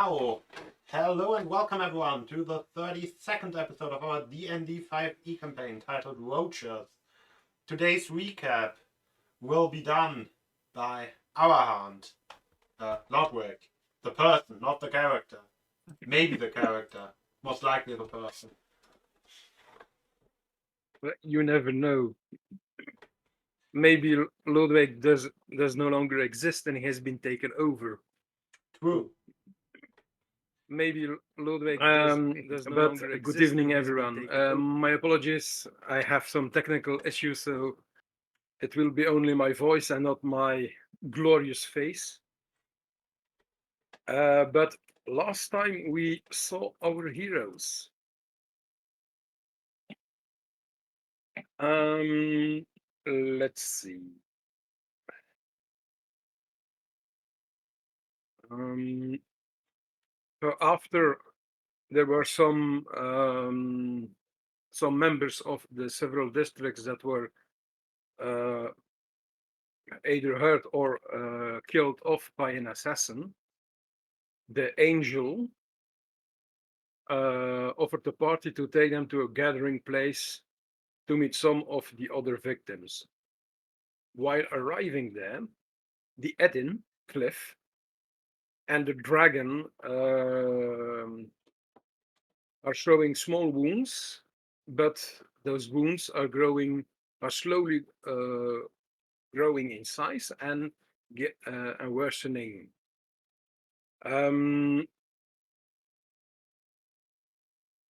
Wow. Hello and welcome everyone to the 32nd episode of our D&D 5e campaign titled Roaches. Today's recap will be done by our hand, Ludwig, the person, not the character. Maybe the character, most likely the person. You never know. Maybe Ludwig does no longer exist and he has been taken over. True. Maybe Ludwig does no But longer good exist. evening, everyone. My apologies. I have some technical issues, so it will be only my voice and not my glorious face. But last time we saw our heroes. Let's see. So after there were some members of the several districts that were uh, either hurt or killed off by an assassin, the angel offered the party to take them to a gathering place to meet some of the other victims. While arriving there, the Edin, Cliff, and the dragon are showing small wounds, but those wounds are slowly growing in size and worsening.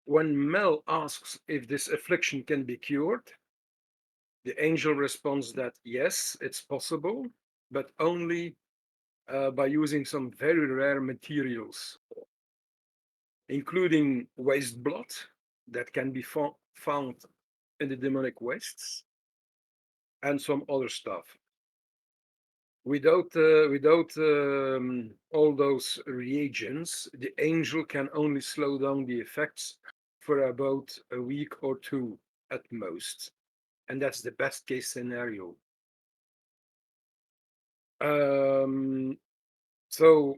When Mel asks if this affliction can be cured, the angel responds that yes, it's possible, but only by using some very rare materials, including waste blood that can be found in the demonic wastes, and some other stuff. Without all those reagents, the angel can only slow down the effects for about a week or two at most, and that's the best case scenario. Um, so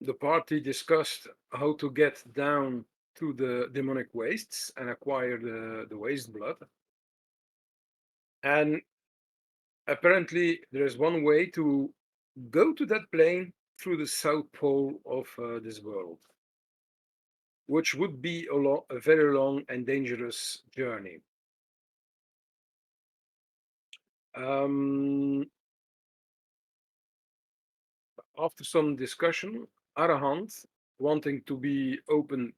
the party discussed how to get down to the demonic wastes and acquire the waste blood. And apparently, there is one way to go to that plane through the south pole of this world, which would be a very long and dangerous journey. Um, After some discussion, Arahant, wanting to be open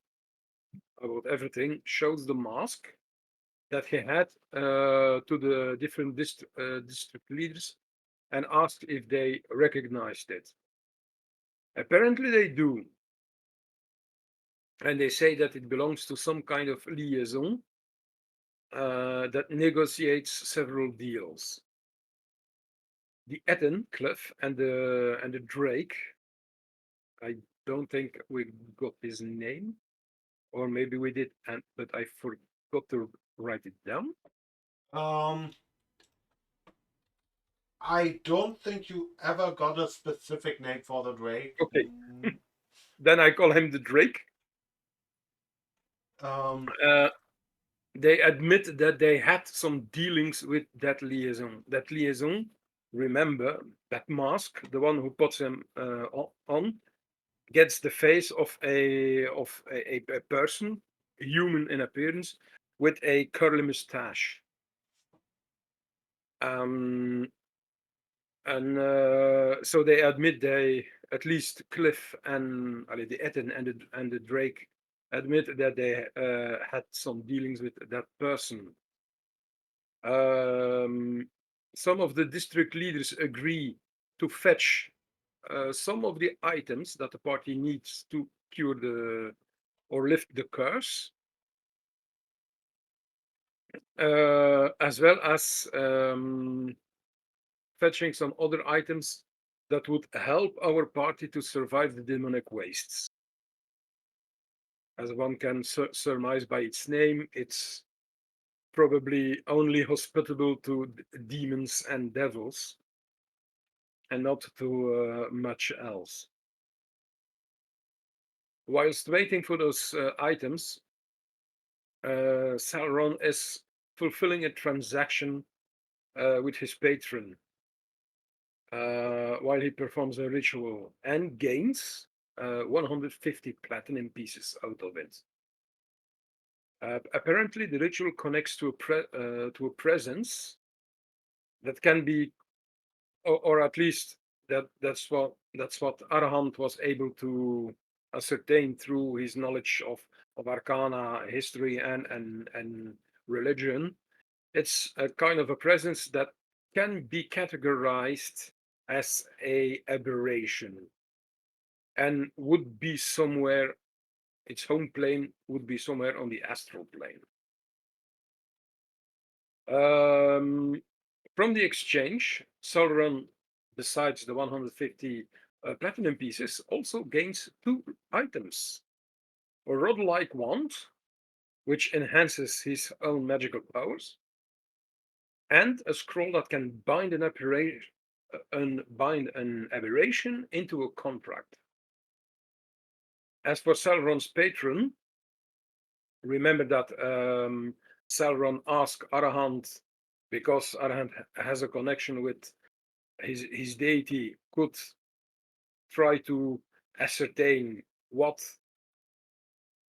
about everything, shows the mask that he had to the different district leaders and asked if they recognized it. Apparently, they do. And they say that it belongs to some kind of liaison that negotiates several deals. The Etten, Cliff, and the Drake. I don't think we got his name, or maybe we did, but I forgot to write it down. Um, I don't think you ever got a specific name for the Drake. Okay, then I call him the Drake. Um, Uh, they admit that they had some dealings with that liaison. That liaison, remember, that mask, the one who puts him on, gets the face of a person, human in appearance, with a curly mustache. Um, and so they admit they, at least Cliff and the Etten and the Drake, admit that they had some dealings with that person. Some of the district leaders agree to fetch some of the items that the party needs to cure the or lift the curse, as well as fetching some other items that would help our party to survive the demonic wastes. As one can surmise by its name, it's probably only hospitable to demons and devils, and not to much else. whilst waiting for those items, Sauron is fulfilling a transaction with his patron while he performs a ritual and gains 150 platinum pieces out of it. Apparently, the ritual connects to a presence that can be, or at least that's what Arahant was able to ascertain through his knowledge of arcana, history, and religion. It's a kind of a presence that can be categorized as a aberration and would be somewhere, its home plane would be somewhere on the astral plane. From the exchange, Sauron, besides the 150 platinum pieces, also gains 2 items: a rod-like wand, which enhances his own magical powers, and a scroll that can bind an aberration into a contract. As for Sauron's patron, remember that Sauron asked Arahant, because Arahant has a connection with his deity, could try to ascertain what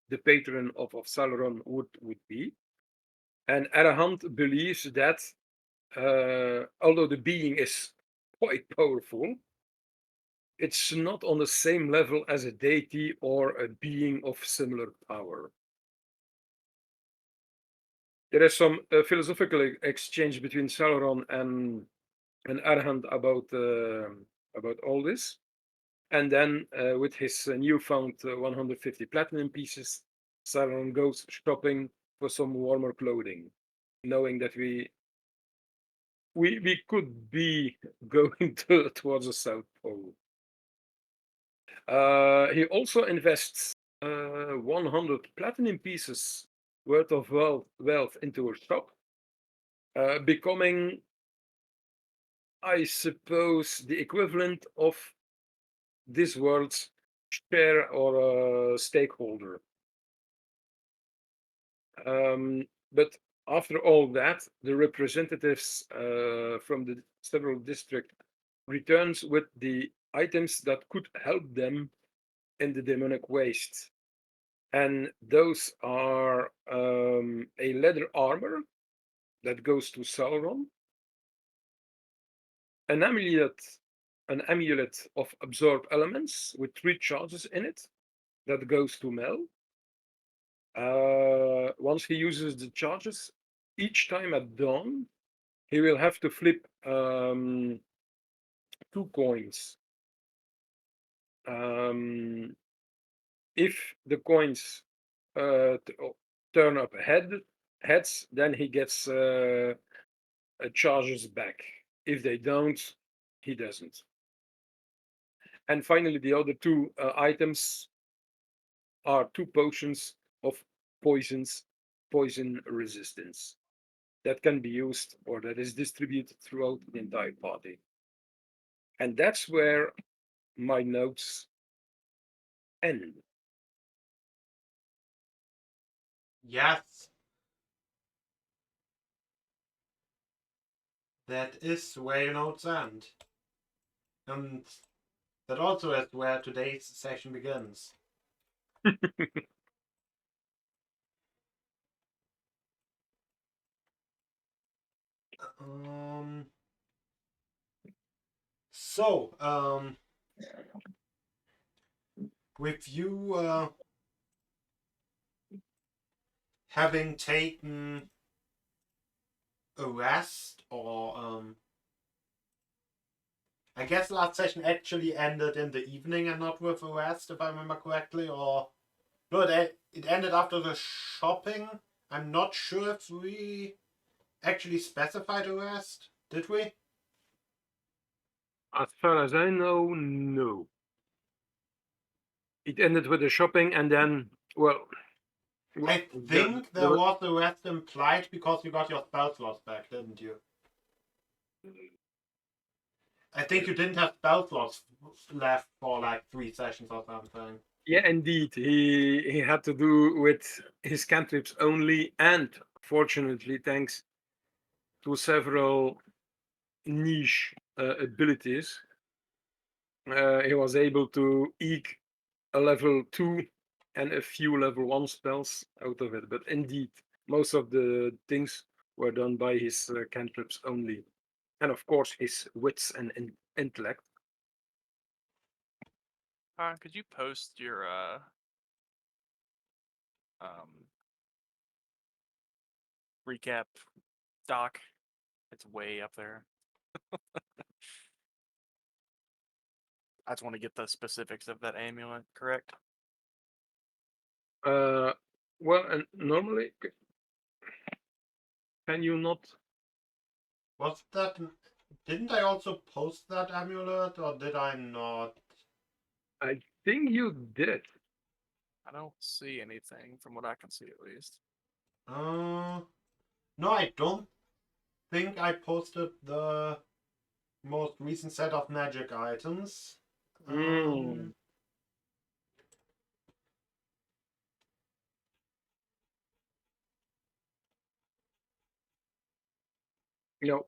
the patron of Sauron would be. And Arahant believes that although the being is quite powerful, it's not on the same level as a deity or a being of similar power. There is some philosophical exchange between Sauron and Arahant about all this. And then with his newfound 150 platinum pieces, Sauron goes shopping for some warmer clothing, knowing that we could be going towards the South Pole. He also invests 100 platinum pieces worth of wealth into a shop, becoming, I suppose, the equivalent of this world's share or stakeholder. But after all that, the representatives from the several districts returns with the items that could help them in the demonic waste. And those are a leather armor that goes to Sauron, an amulet of absorb elements with 3 charges in it that goes to Mel. Once he uses the charges, each time at dawn, he will have to flip 2 coins. If the coins turn up heads, then he gets charges back. If they don't, he doesn't. And finally, the other 2 items are 2 potions of poison resistance that can be used or that is distributed throughout the entire party. And that's where my notes end. Yes. That is where your notes end. And that also is where today's session begins. So, with you having taken a rest, or I guess last session actually ended in the evening and not with a rest, if I remember correctly, or no, it ended after the shopping. I'm not sure if we actually specified a rest. Did we? As far as I know, no. It ended with the shopping, and then, well, I think there was a rest implied because you got your spell slots back, didn't you? I think you didn't have spell slots left for like 3 sessions or something. Yeah, indeed. He had to do with his cantrips only, and fortunately, thanks to several niche abilities, he was able to eke a level 2 and a few level 1 spells out of it. But indeed, most of the things were done by his cantrips only. And of course, his wits and intellect. Could you post your um recap doc? It's way up there. I just want to get the specifics of that amulet correct. Well, and normally, can you not? Was that... Didn't I also post that amulet, or did I not? I think you did. I don't see anything from what I can see, at least. No, I don't think I posted the most recent set of magic items. Mm. No.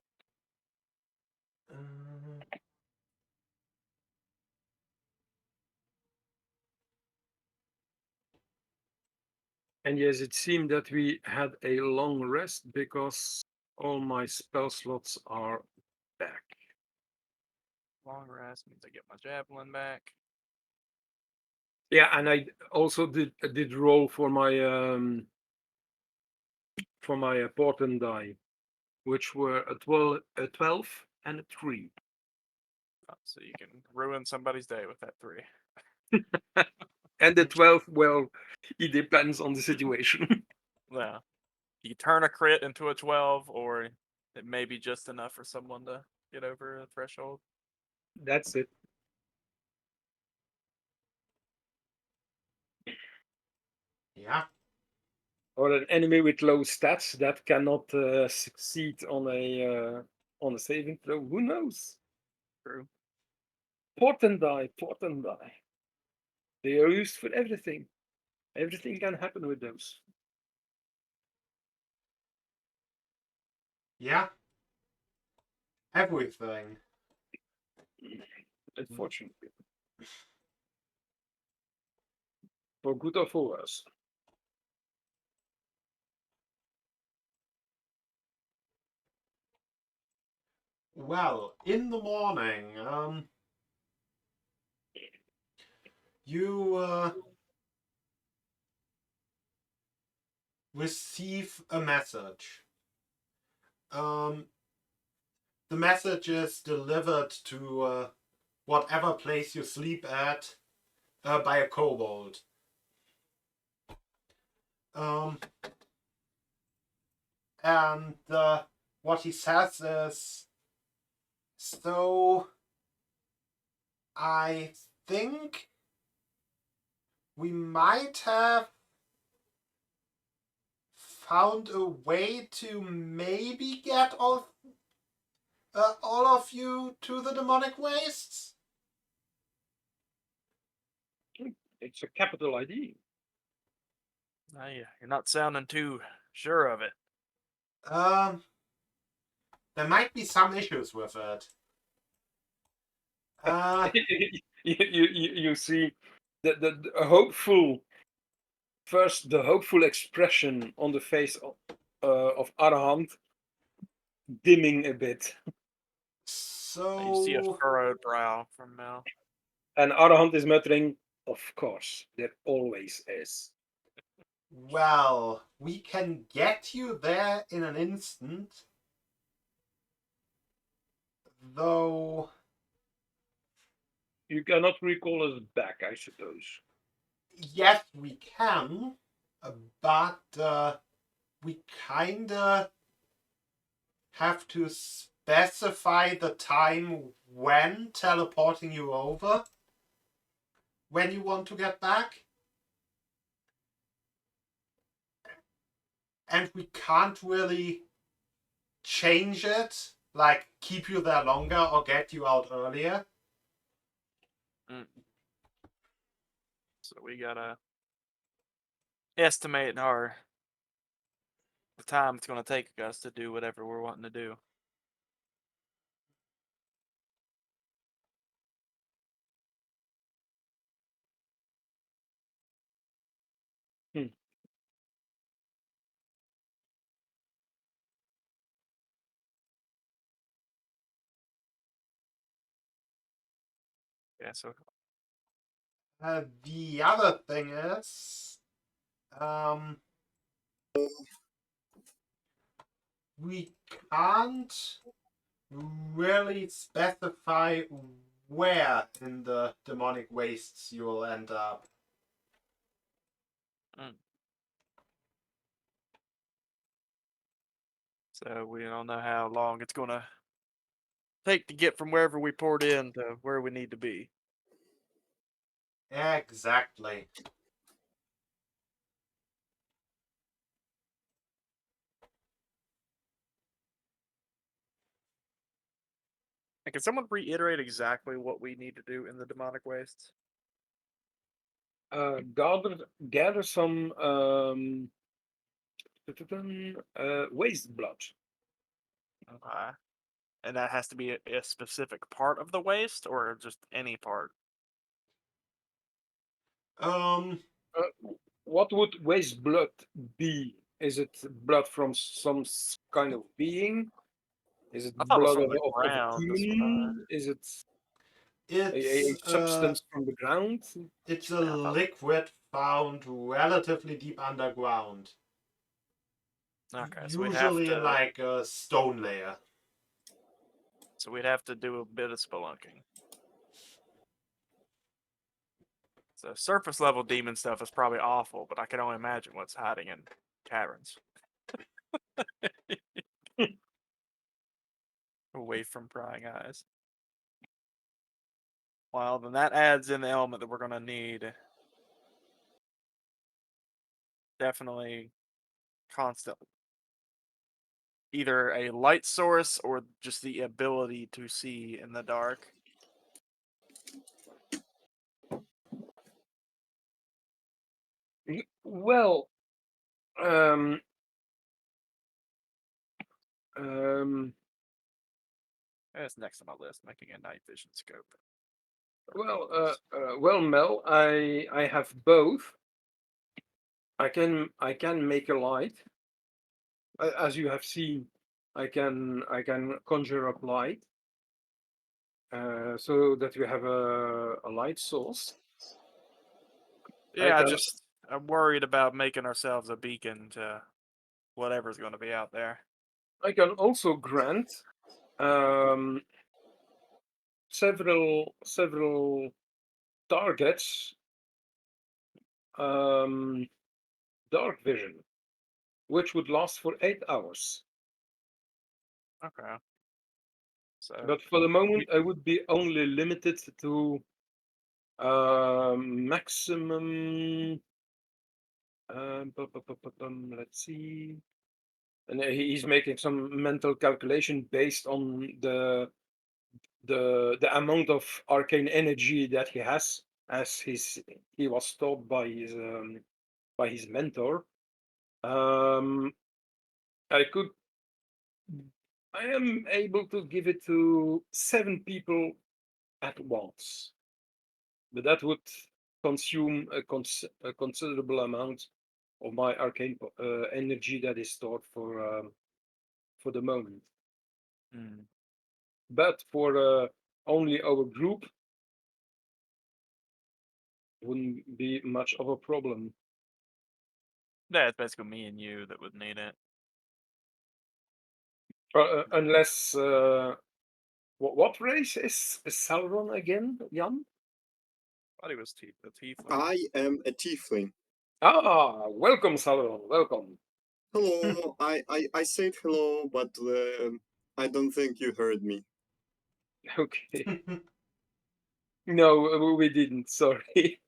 And yes, it seemed that we had a long rest because all my spell slots are back. Long rest means I get my javelin back. Yeah, and I also did roll for my portent die, which were a 12 and a 3. So you can ruin somebody's day with that 3. And the 12, well, it depends on the situation. Yeah. You turn a crit into a 12, or it may be just enough for someone to get over a threshold. That's it. Yeah. Or an enemy with low stats that cannot succeed on a saving throw. Who knows? True. Portent die, portent die. They are used for everything. Everything can happen with those. Yeah. Everything. Unfortunately. For good or for worse. Well, in the morning, you receive a message. The message is delivered to whatever place you sleep at by a kobold. And what he says is, so I think we might have found a way to maybe get all of you to the demonic wastes. It's a capital ID. Now you're not sounding too sure of it. There might be some issues with it. You see the hopeful first the hopeful expression on the face of Arahant dimming a bit. You see a So, furrowed brow from Mel. And Arahant is muttering, of course, there always is. well, we can get you there in an instant. Though, You cannot recall us back, I suppose. yes, we can, but we kinda have to specify the time when teleporting you over. When you want to get back. And we can't really change it, like keep you there longer or get you out earlier. So we gotta estimate the time it's gonna take us to do whatever we're wanting to do. Yeah, so The other thing is, we can't really specify where in the demonic wastes you'll end up. so we don't know how long it's gonna take to get from wherever we poured in to where we need to be. Exactly. And can someone reiterate exactly what we need to do in the demonic wastes? Gather some waste blood. Okay. And that has to be a specific part of the waste or just any part? Um, What would waste blood be? Is it blood from some kind of being? Is it I thought it was blood from of, the of a ground. That's what demon? Is it a it's substance from the ground? it's a I thought. liquid found relatively deep underground. Okay, so Usually in like a stone layer. we'd have to do a bit of spelunking. So surface level demon stuff is probably awful, but I can only imagine what's hiding in caverns. Away from prying eyes. Well, then that adds in the element that we're gonna need. Definitely constant. Either a light source or just the ability to see in the dark. Well, um, um, That's next on my list, making a night vision scope. well, Mel, I have both. I can make a light. As you have seen, I can conjure up light, so that we have a light source. I Yeah, can I'm worried about making ourselves a beacon to whatever's going to be out there. I can also grant um, several targets dark vision, which would last for 8 hours. Okay. So, But for the moment, I would be only limited to maximum. Let's see. And he's making some mental calculation based on the amount of arcane energy that he has, as he was taught by his mentor. I could. I am able to give it to 7 people at once, but that would consume a considerable amount of my arcane energy that is stored for the moment. mm, But for only our group, wouldn't be much of a problem. yeah, it's basically me and you that would need it. Unless what race is Sauron again, Jan? I thought he was the tiefling. I am a tiefling. Ah, welcome, Sauron. Welcome. Hello. I said hello, but I don't think you heard me. Okay. No, we didn't. Sorry.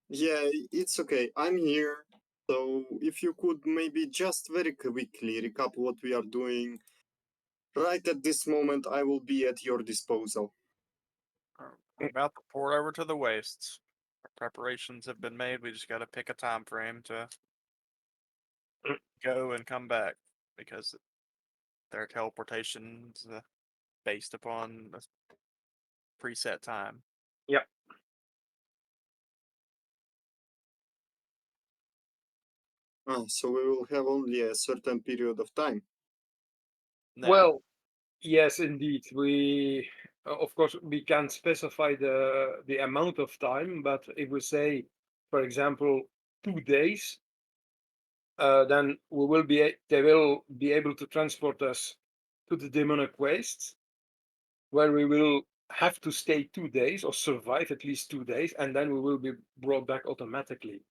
Yeah, it's okay. I'm here. So if you could maybe just very quickly recap what we are doing. Right at this moment, I will be at your disposal. We're about to pour over to the wastes. preparations have been made. We just got to pick a time frame to Mm. go and come back because their teleportation's based upon a preset time. Yeah. So we will have only a certain period of time. Yeah. Well, yes, indeed. We, of course, we can specify the amount of time, but if we say, for example, 2 days, then they will be able to transport us to the demonic wastes, where we will have to stay 2 days or survive at least 2 days, and then we will be brought back automatically.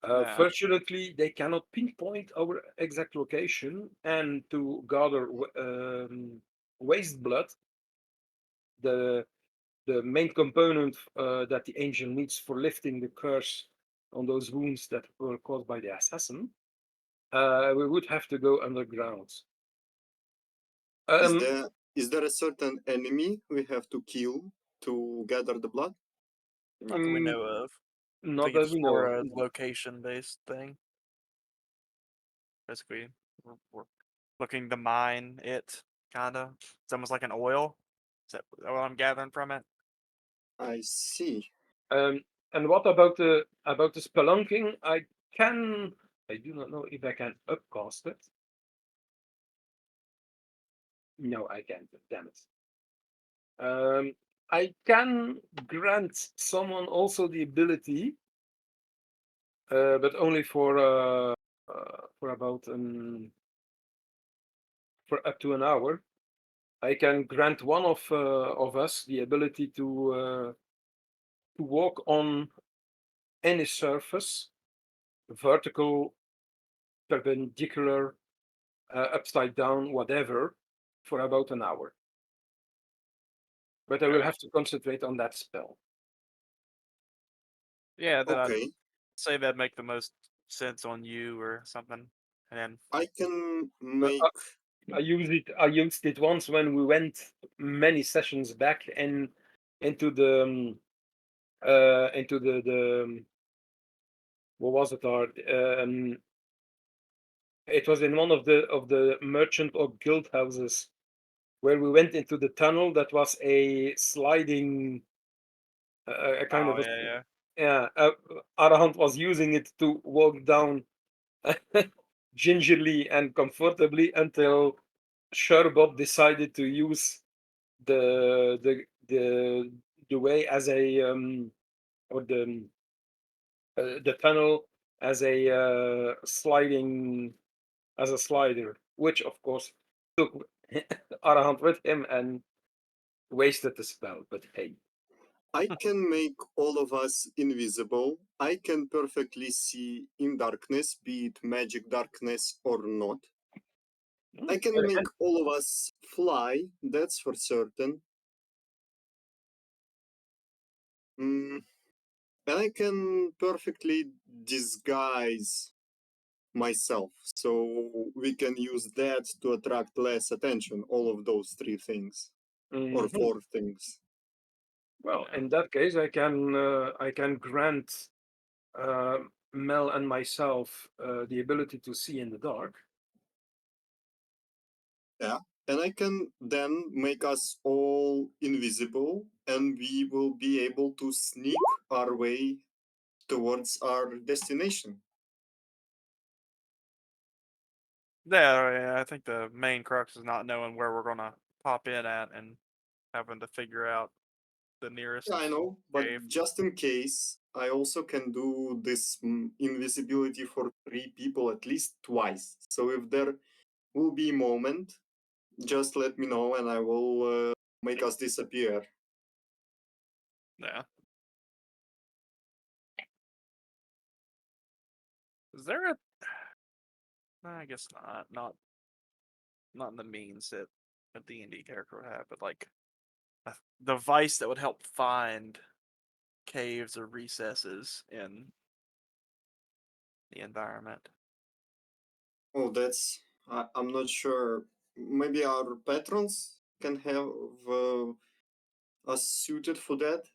Yeah. Fortunately, they cannot pinpoint our exact location, and to gather waste blood, the the main component that the angel needs for lifting the curse on those wounds that were caused by the assassin, we would have to go underground. Is there a certain enemy we have to kill to gather the blood? Not that we know of. I Not think that it's we know more of. a location-based thing. Basically, we're looking to mine it, kind of. It's almost like an oil. Is that what I'm gathering from it? I see. And what about the spelunking? I do not know if I can upcast it. No, I can't. Damn it. I can grant someone also the ability, but only for about for up to an hour. I can grant one of us the ability to walk on any surface, vertical, perpendicular, upside down, whatever, for about an hour. But I will Okay. have to concentrate on that spell. Yeah, then I'd Okay. say that'd make the most sense on you or something. And then, I can Uh, make. I used it once when we went many sessions back and into the what was it? It was in one of the merchant or guild houses where we went into the tunnel that was a sliding, a kind of oh, a yeah. yeah. Arahant was using it to walk down gingerly and comfortably until Sherbot decided to use the way as a or the tunnel as a sliding as a slider, which of course took Arahant with him and wasted the spell. But hey, I can make all of us invisible. I can perfectly see in darkness, be it magic darkness or not. I can very make all of us fly, that's for certain. Mm, and I can perfectly disguise myself. So we can use that to attract less attention, all of those three things. Or Mhm. four things. Well, Yeah. in that case, I can grant uh, Mel and myself the ability to see in the dark. Yeah. And I can then make us all invisible and we will be able to sneak our way towards our destination. Yeah, I think the main crux is not knowing where we're gonna pop in at and having to figure out the nearest Yeah, I know, but cave. just in case, I also can do this invisibility for three people at least twice. So if there will be a moment, just let me know and I will make us disappear. Yeah. Is there a? I guess not. Not in the means that a D&D character would have, but like a device that would help find caves or recesses in the environment. Oh, I'm not sure. Maybe our patrons can have us suited for that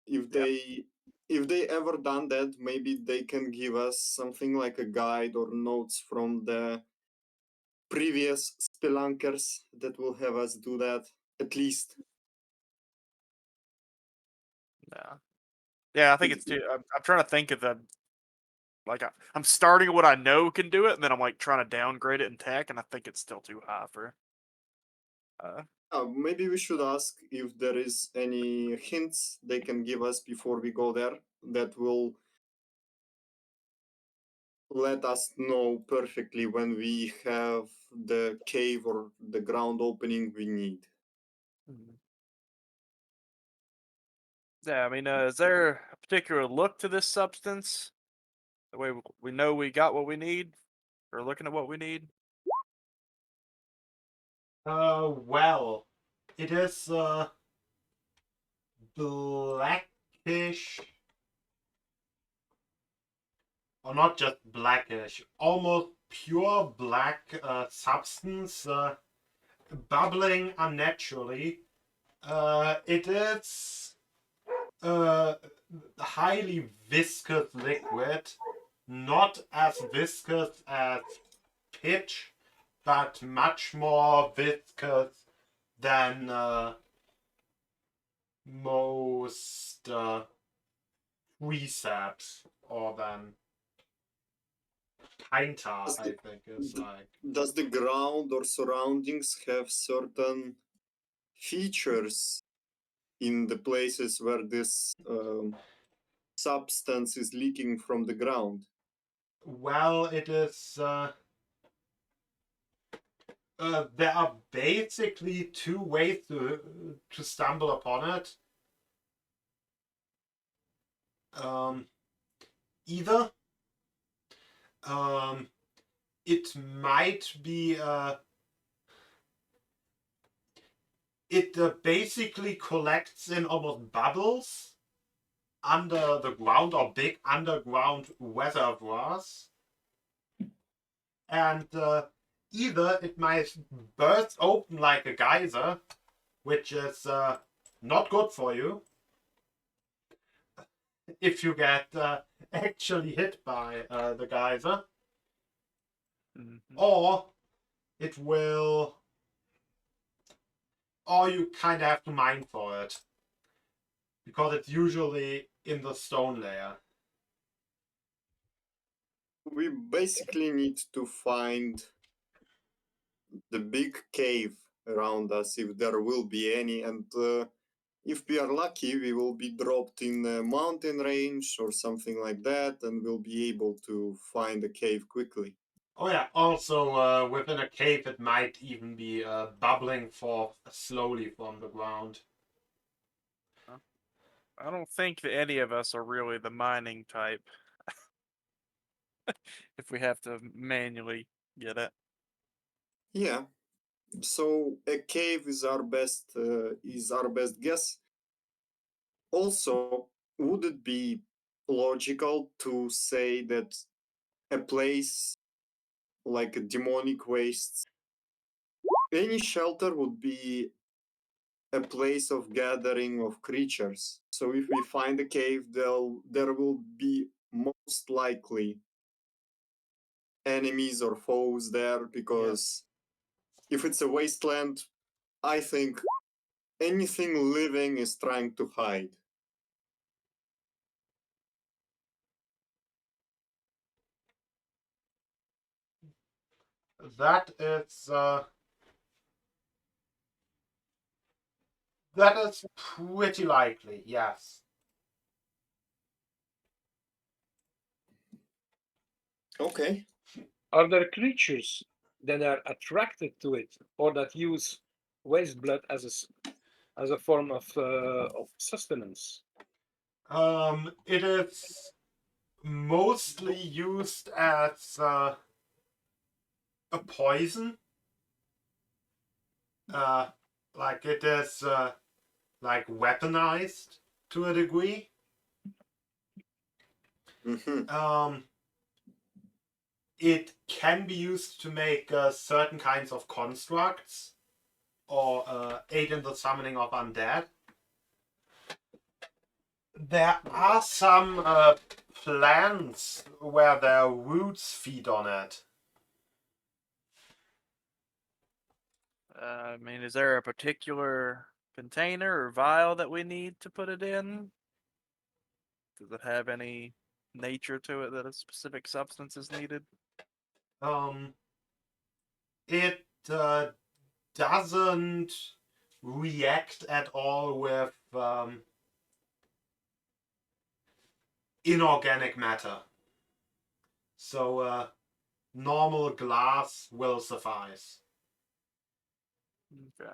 if Yeah. they if they ever done that, maybe they can give us something like a guide or notes from the previous spelunkers that will have us do that, at least. Yeah, I think it's too. I'm trying to think of the like I'm starting what I know can do it, and then I'm like trying to downgrade it in tech, and I think it's still too high for. Maybe we should ask if there is any hints they can give us before we go there that will let us know perfectly when we have the cave or the ground opening we need. Yeah, I mean, is there a particular look to this substance? The way we know we got what we need, or looking at what we need. Well, it is blackish, or not just blackish, almost pure black substance, bubbling unnaturally. It is highly viscous liquid, not as viscous as pitch, but much more viscous than most precepts, or than Pinta, Does I the, think is like. does the ground or surroundings have certain features in the places where this substance is leaking from the ground? Well, it is. There are basically two ways to stumble upon it. Um, Either it might be it basically collects in almost bubbles under the ground, or big underground reservoirs, and either it might burst open like a geyser, which is not good for you if you get actually hit by the geyser, or it will, or you kind of have to mine for it, because it's usually in the stone layer. We basically need to find the big cave around us, if there will be any, and if we are lucky, we will be dropped in a mountain range or something like that, and we'll be able to find a cave quickly. Oh yeah, also within a cave it might even be bubbling forth slowly from the ground. I don't think that any of us are really the mining type. If we have to manually get it. Yeah. So a cave is our best guess. Also, would it be logical to say that a place like a demonic waste, any shelter would be a place of gathering of creatures? So if we find a cave, there will be most likely enemies or foes there, because if it's a wasteland, I think anything living is trying to hide. That is pretty likely, yes. Okay. Are there creatures that are attracted to it or that use waste blood as a form of sustenance? It is mostly used as a poison. Uh, like it is like weaponized to a degree. Mm-hmm. It can be used to make certain kinds of constructs, or aid in the summoning of undead. There are some plants where their roots feed on it. I mean, is there a particular container or vial that we need to put it in? Does it have any nature to it that a specific substance is needed? It doesn't react at all with inorganic matter. So normal glass will suffice. Okay.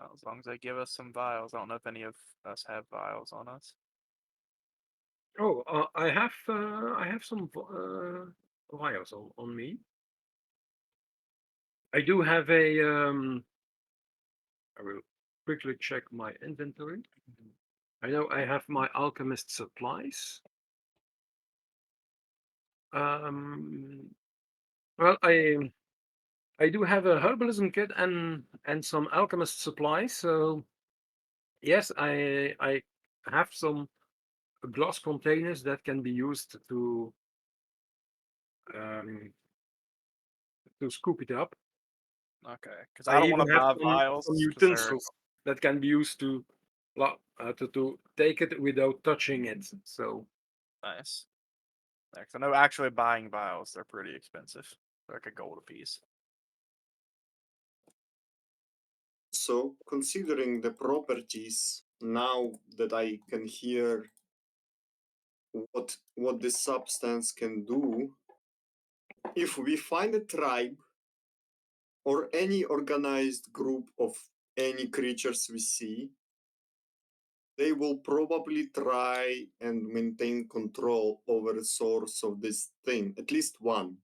Well, as long as they give us some vials. I don't know if any of us have vials on us. Oh, I have some vials on me. I do have a. I will quickly check my inventory. I know I have my alchemist supplies. Well, I do have a herbalism kit and some alchemist supplies. So yes, I have some glass containers that can be used um, to scoop it up. Okay, because I I don't want even to have buy some vials because they're utensils that can be used to take it without touching it. So nice. Yeah, 'cause I know actually buying vials, they're pretty expensive. They're like a gold a piece. So, considering the properties, now that I can hear what this substance can do, if we find a tribe or any organized group of any creatures we see, they will probably try and maintain control over the source of this thing, at least one.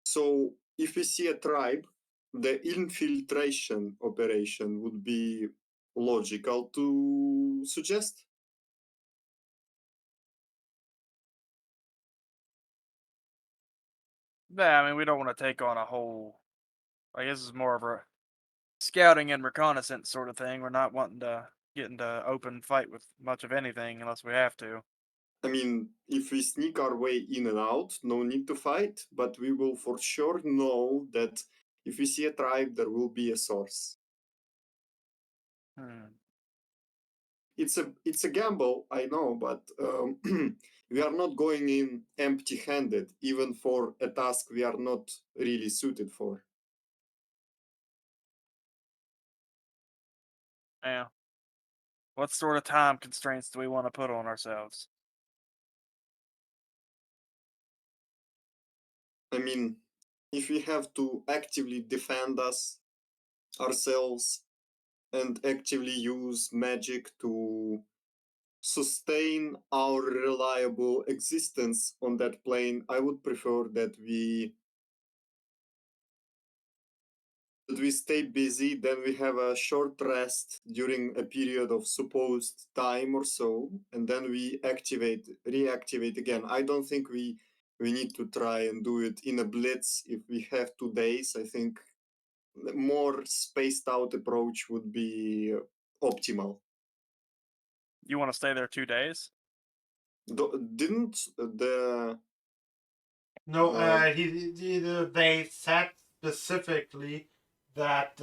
So if we see a tribe, the infiltration operation would be logical to suggest. Yeah, I mean, we don't want to take on a whole. I guess it's more of a scouting and reconnaissance sort of thing. We're not wanting to get into open fight with much of anything unless we have to. I mean, if we sneak our way in and out, no need to fight, but we will for sure know that if we see a tribe, there will be a source. Hmm. It's a gamble, I know, but we are not going in empty-handed, even for a task we are not really suited for. Yeah. What sort of time constraints do we want to put on ourselves? I mean, if we have to actively defend ourselves and actively use magic to sustain our reliable existence on that plane, I would prefer that we stay busy, then we have a short rest during a period of supposed time or so, and then we reactivate again. I don't think we need to try and do it in a blitz if we have 2 days. I think the more spaced out approach would be optimal. You want to stay there 2 days? Didn't the No, uh, they said specifically that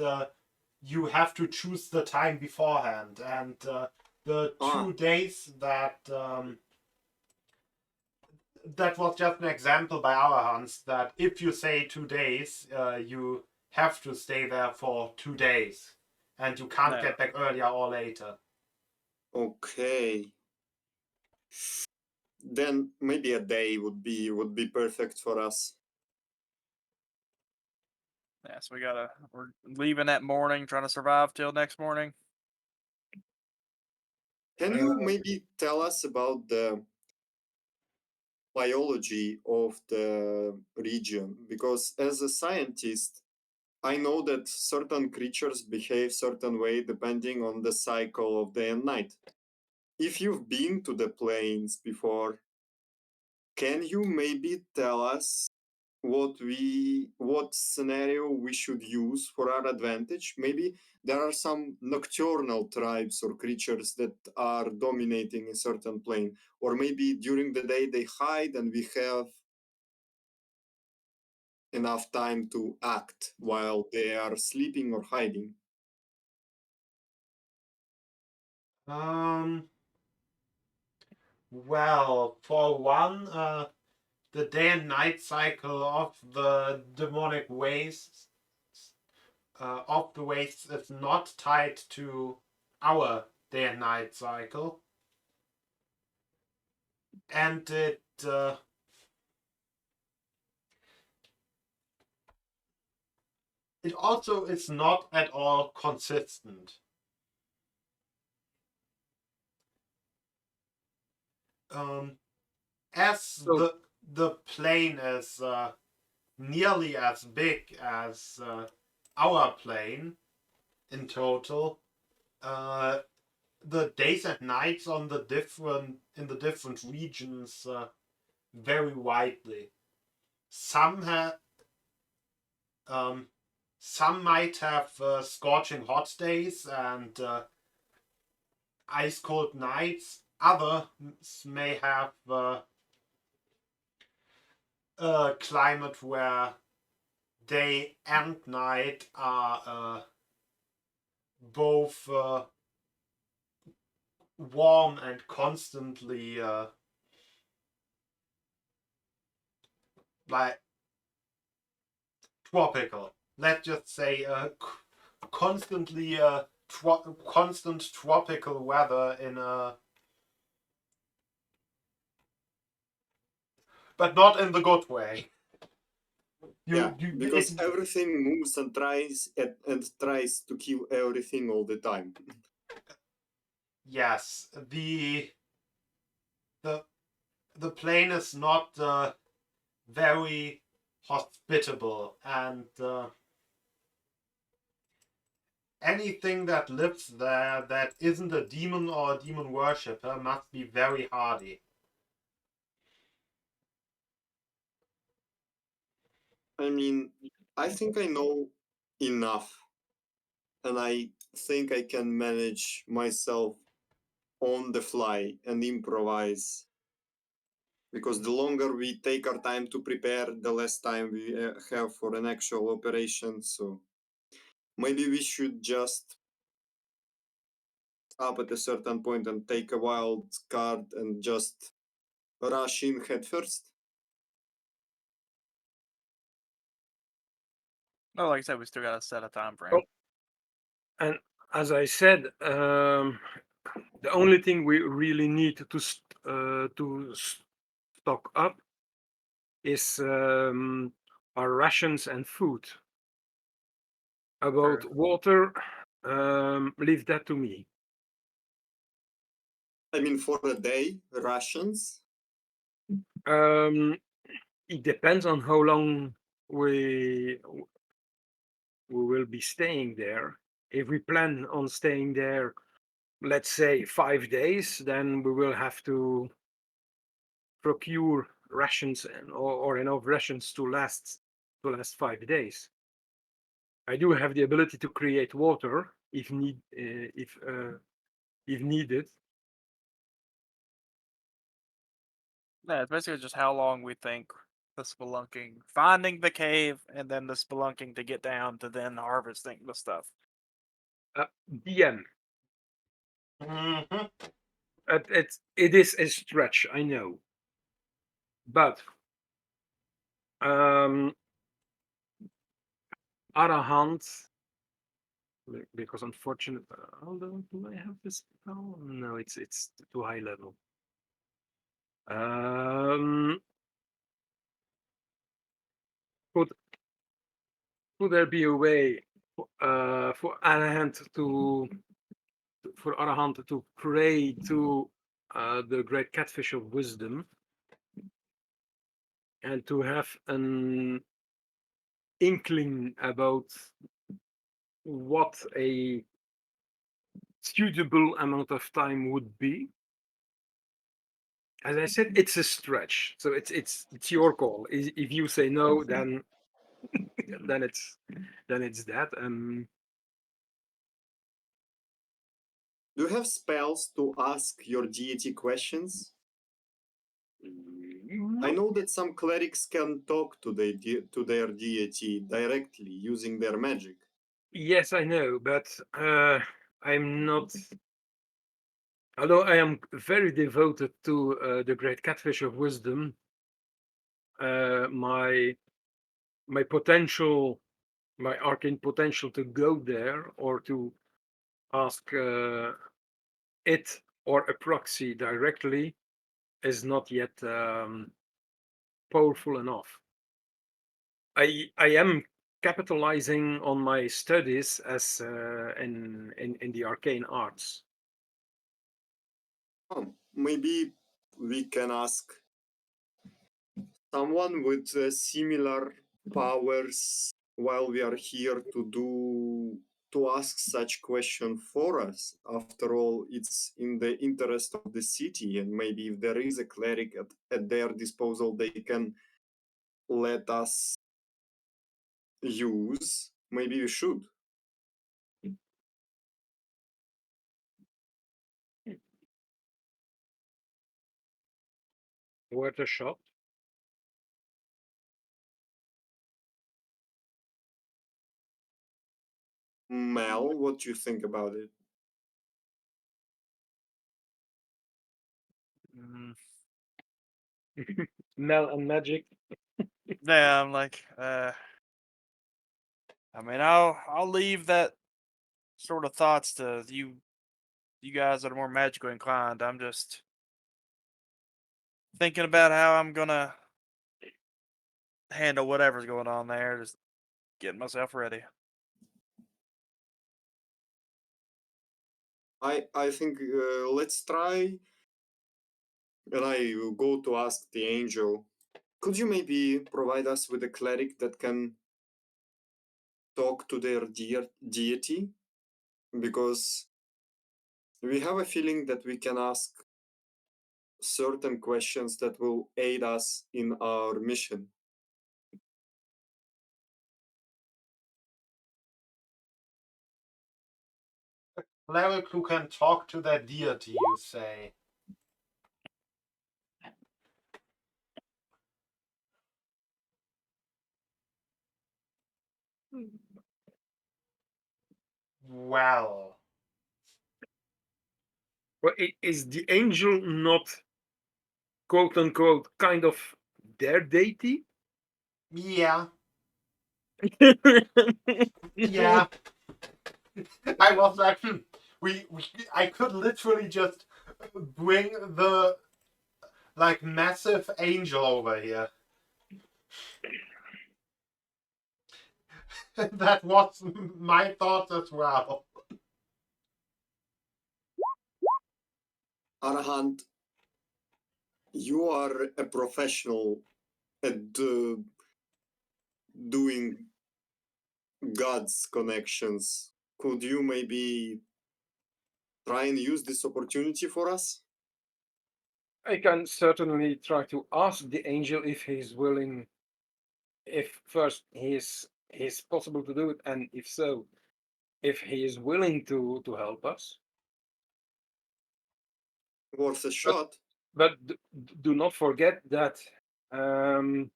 you have to choose the time beforehand, and the ah 2 days that was just an example by our hunts that if you say 2 days, you have to stay there for 2 days, and you can't No. get back earlier or later. okay, then maybe a day would be perfect for us. Yeah, so we're leaving that morning, trying to survive till next morning. Can you maybe tell us about the biology of the region? Because as a scientist, I know that certain creatures behave certain way depending on the cycle of day and night. If you've been to the plains before, can you maybe tell us what scenario we should use for our advantage. Maybe there are some nocturnal tribes or creatures that are dominating a certain plane, or maybe during the day they hide and we have enough time to act while they are sleeping or hiding. Well, for one, the day and night cycle of the demonic wastes of the wastes is not tied to our day and night cycle, and it also is not at all consistent. As So- the plane is nearly as big as our plane in total, the days and nights on the different regions vary widely. Some have some might have scorching hot days and ice cold nights. Others may have a climate where day and night are both warm and constantly like tropical. Let's just say constantly constant tropical weather in a, but not in the good way. Because everything moves and tries to kill everything all the time. Yes, the plane is not very hospitable, and anything that lives there that isn't a demon or a demon worshipper must be very hardy. I mean, I think I know enough, and I think I can manage myself on the fly and improvise. Because the longer we take our time to prepare, the less time we have for an actual operation. So maybe we should just up at a certain point and take a wild card and just rush in head first. No, like I said, we still gotta set a time frame. Oh. And as I said, the only thing we really need to stock up is our rations and food. About water, leave that to me. I mean, for a day, rations. It depends on how long we will be staying there. If we plan on staying there, let's say 5 days, then we will have to procure rations or enough rations to last 5 days. I do have the ability to create water if needed. Yeah, it's basically just how long we think the spelunking, finding the cave, and then the spelunking to get down to then harvesting the stuff. DM. Mm-hmm. It is a stretch, I know, but other hand, because unfortunately, although do I have this? Oh no, it's too high level. Could there be a way for Arahant to pray to the great catfish of wisdom and to have an inkling about what a suitable amount of time would be? as I said, it's a stretch. So it's your call. If you say no, then then it's that. Do you have spells to ask your deity questions? I know that some clerics can talk to their deity directly using their magic. Yes, I know, but I'm not. Although I am very devoted to the great catfish of wisdom, my potential, my arcane potential to go there or to ask it or a proxy directly is not yet powerful enough. I am capitalizing on my studies as in the arcane arts. Maybe we can ask someone with similar powers while we are here to ask such question for us. After all, it's in the interest of the city, and maybe if there is a cleric at their disposal they can let us use, maybe we should. Worth a shot. Mel, what do you think about it? Mm, Mel and magic. yeah, I'm like, I mean, I'll leave that sort of thoughts to you guys that are more magically inclined. I'm just thinking about how I'm gonna handle whatever's going on there. Just getting myself ready. I think let's try, and I will go to ask the angel. Could you maybe provide us with a cleric that can talk to their deity? Because we have a feeling that we can ask certain questions that will aid us in our mission. Cleric who can talk to their deity, you say? Well, Well, is the angel not quote unquote kind of their deity? yeah, yeah. I was like, I could literally just bring the like massive angel over here. That was my thought as well. Arahant, you are a professional at doing God's connections. Could you maybe try and use this opportunity for us? I can certainly try to ask the angel if he's willing, if first he's possible to do it, and if so, if he is willing to help us. Worth a But shot. but do not forget that um,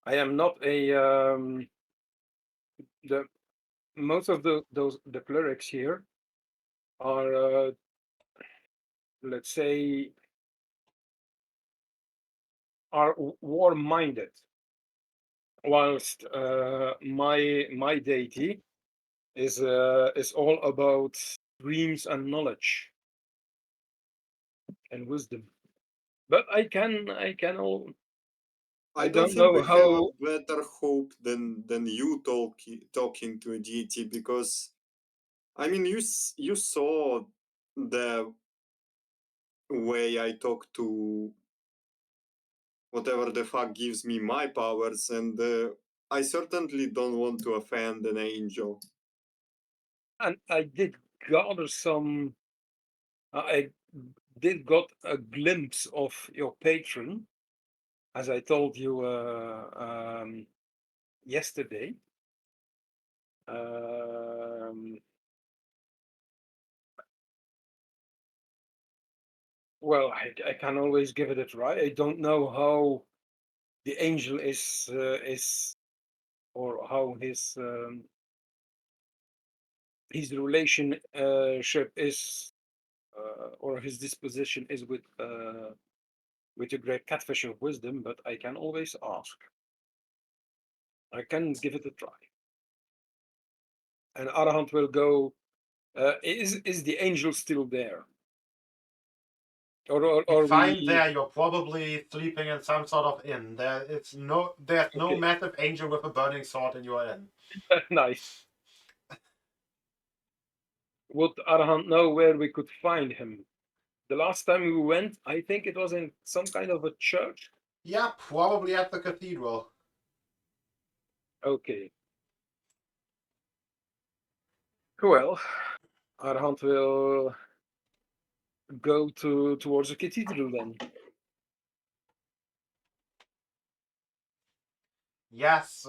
I am not a the most of the clerics here are let's say are war-minded, whilst my deity is all about dreams and knowledge and wisdom. But I can all I I don't don't think know we have a how. better hope than you talking to a deity, because I mean you saw the way I talk to whatever the fuck gives me my powers, and I certainly don't want to offend an angel. And I did gather some. I did got a glimpse of your patron, as I told you yesterday. Well, I can always give it a try. I don't know how the angel is or how his relationship is or his disposition is with a great catfish of wisdom, but I can always ask. I can give it a try. And Arahant will go. Is the angel still there? Or Fine we there, you're probably sleeping in some sort of inn. There's no okay. massive angel with a burning sword in your inn. Nice. Would Arahant know where we could find him? The last time we went, I think it was in some kind of a church. Yeah, probably at the cathedral. Okay. Well, Arahant will go towards the cathedral then. Yes,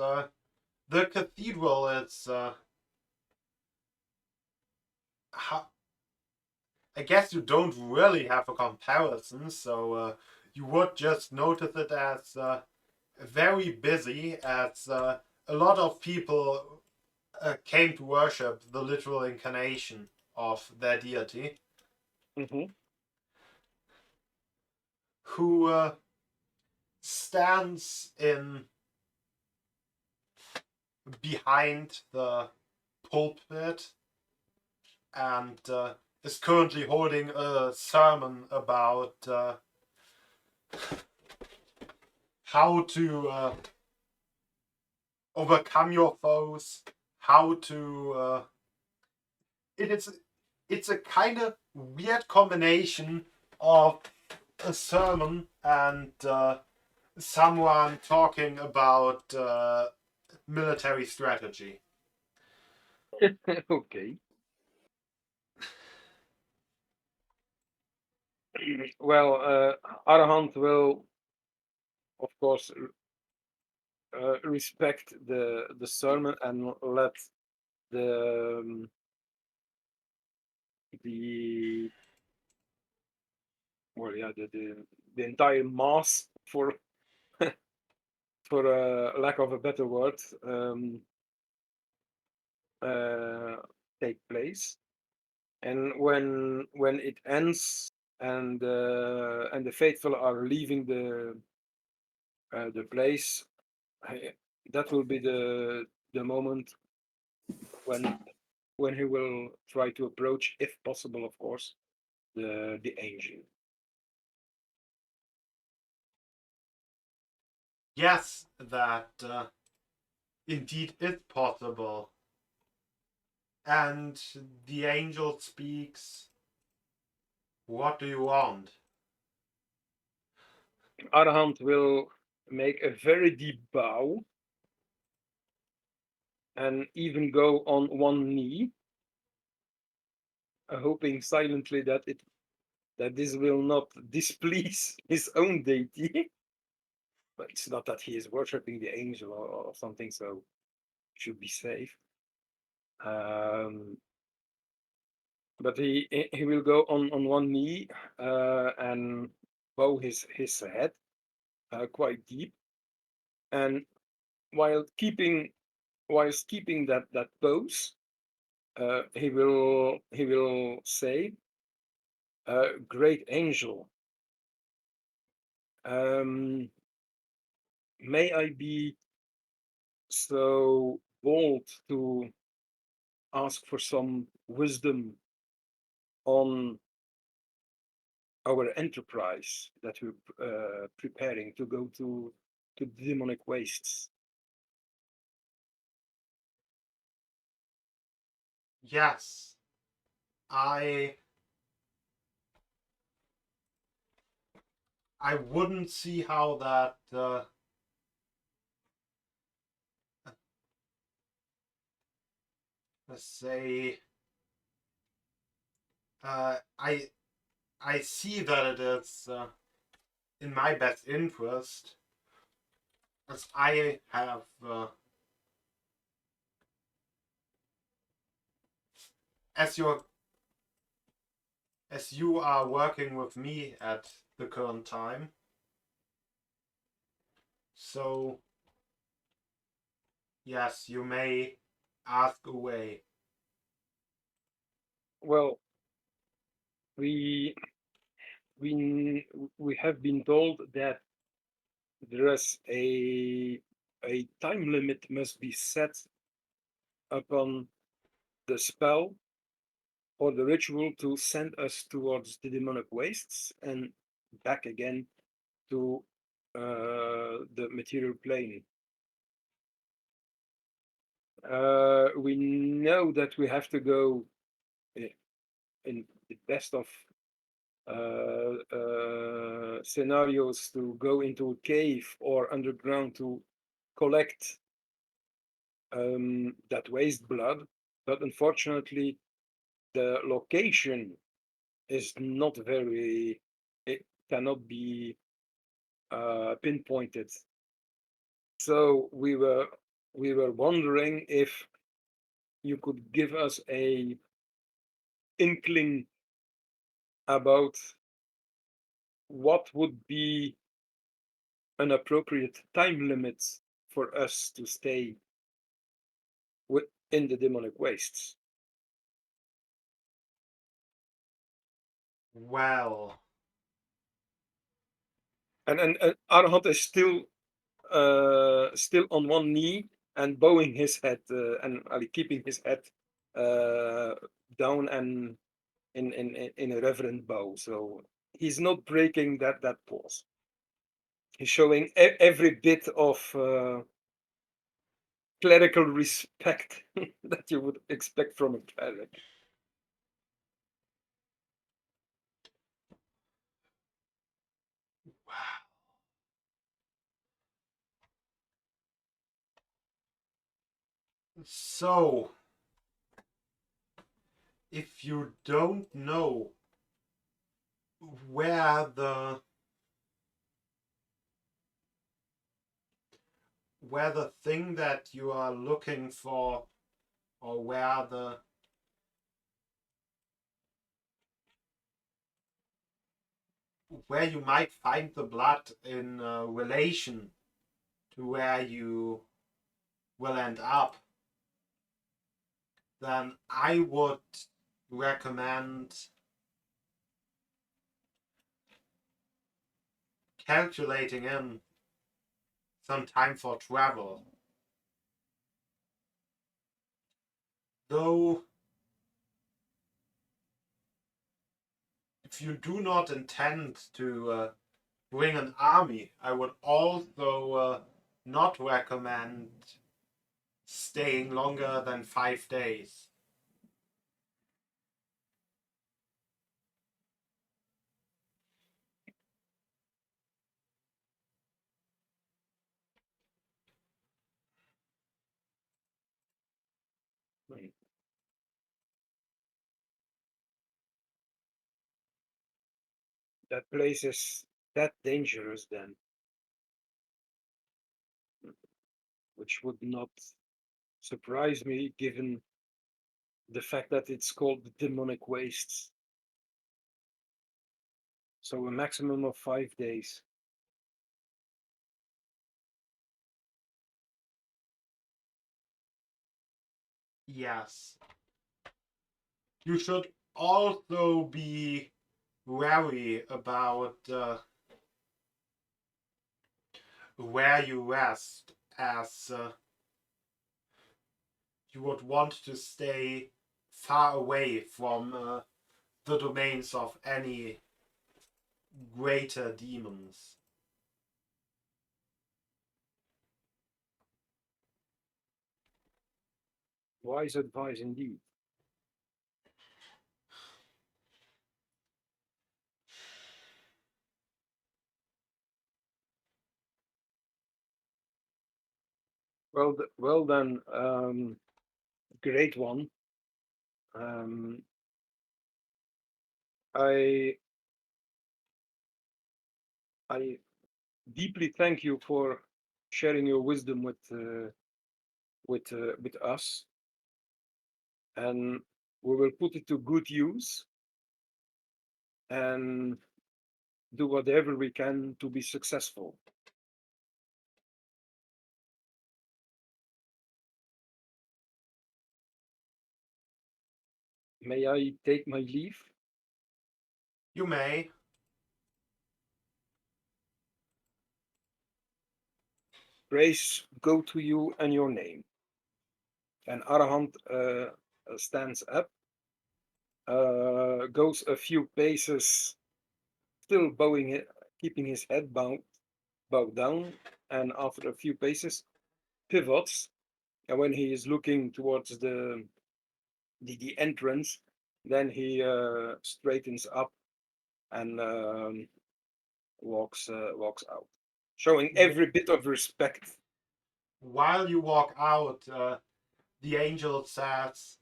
the cathedral is. I guess you don't really have a comparison, so you would just notice it as very busy, as a lot of people came to worship the literal incarnation of their deity, Mm-hmm. who stands in behind the pulpit and is currently holding a sermon about how to overcome your foes, how to. It's a kind of weird combination of a sermon and someone talking about military strategy. Okay. Well, Arahant will, of course, respect the sermon and let the the well, yeah, the entire mass, for for lack of a better word, uh, take place. And when it ends and the faithful are leaving the place, that will be the moment when he will try to approach, if possible, of course, the angel. Yes, that indeed is possible. And the angel speaks, "What do you want?" Arahant will make a very deep bow and even go on one knee, hoping silently that this will not displease his own deity. But it's not that he is worshipping the angel or something, so should be safe. But he will go on one knee and bow his head quite deep, and while keeping whilst keeping that pose, he will say, "Great angel, um, may I be so bold to ask for some wisdom on our enterprise that we're preparing to go to demonic wastes." Yes, I wouldn't see how that let's say I I see that it is in my best interest, as I have as you are working with me at the current time. So yes, you may ask away. Well, we we have been told that there is a time limit must be set upon the spell or the ritual to send us towards the demonic wastes and back again to the material plane. We know that we have to go in the best of scenarios to go into a cave or underground to collect that waste blood, but unfortunately the location is not very, it cannot be pinpointed. So we were wondering if you could give us a inkling about what would be an appropriate time limit for us to stay in the demonic wastes. Well, And Arhat is still on one knee and bowing his head and keeping his head down and in a reverent bow. So he's not breaking that pose. He's showing every bit of clerical respect that you would expect from a cleric. so if you don't know where the thing that you are looking for, or where you might find the blood in relation to where you will end up, then I would recommend calculating in some time for travel. Though, if you do not intend to bring an army, I would also not recommend staying longer than 5 days. That place is that dangerous then, which would not surprise me given the fact that it's called the demonic wastes. So a maximum of 5 days. Yes. You should also be wary about where you rest, as you would want to stay far away from the domains of any greater demons. Wise advice indeed. Well then, great one. I I deeply thank you for sharing your wisdom with us, and we will put it to good use and do whatever we can to be successful. May I take my leave? You may. Grace go to you and your name. And Arahant stands up, goes a few paces, still keeping his head bowed down, and after a few paces, pivots. And when he is looking towards the entrance, then he straightens up and walks out, showing every bit of respect. While you walk out, the angel says,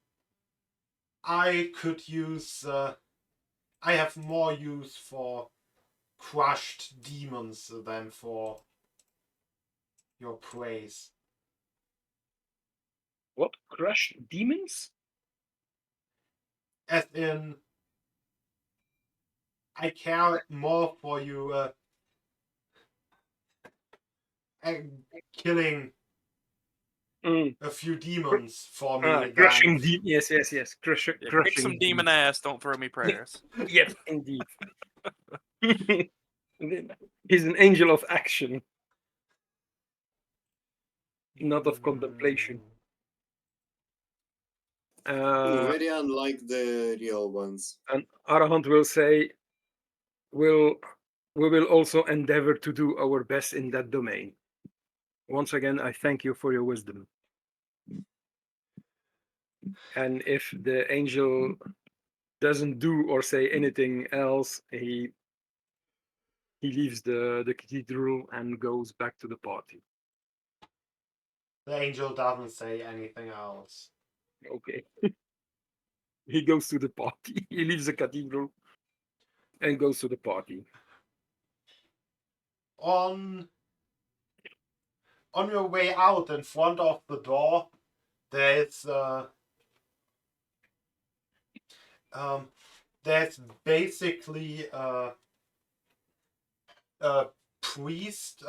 I could use. I have more use for crushed demons than for your praise. What, crush demons? As in, I care more for you killing Mm. a few demons for me than Crushing yes, Yeah, kick crushing some demon ass. Don't throw me prayers. Yes, indeed. He's an angel of action, not of contemplation. Very unlike the real ones. And Arahant will say, we will also endeavor to do our best in that domain. Once again, I thank you for your wisdom. And if the angel doesn't do or say anything else, he leaves the cathedral and goes back to the party. The angel doesn't say anything else. Okay. He goes to the party. He leaves the cathedral and goes to the party. On your way out, in front of the door, there's basically a priest.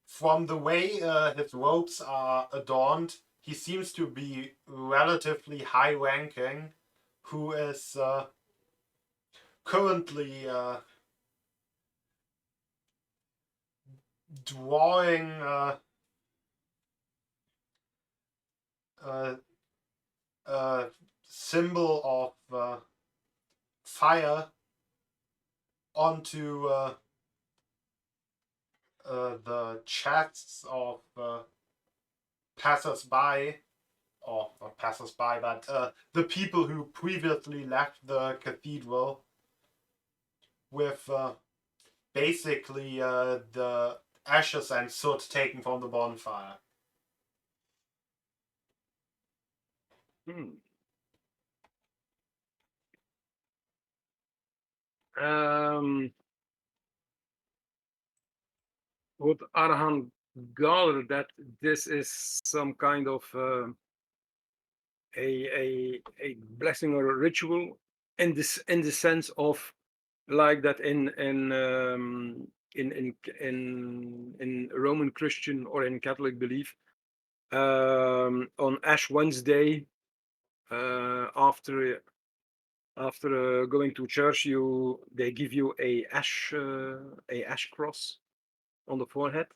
From the way his robes are adorned, he seems to be relatively high ranking, who is currently drawing a symbol of fire onto the chests of passers-by, or not passers-by, but the people who previously left the cathedral, with basically the ashes and soot taken from the bonfire. Hmm. Would Arhan gather that this is some kind of a blessing or a ritual in the sense of like that in Roman Christian or in Catholic belief, on Ash Wednesday, after going to church, they give you a ash cross on the forehead.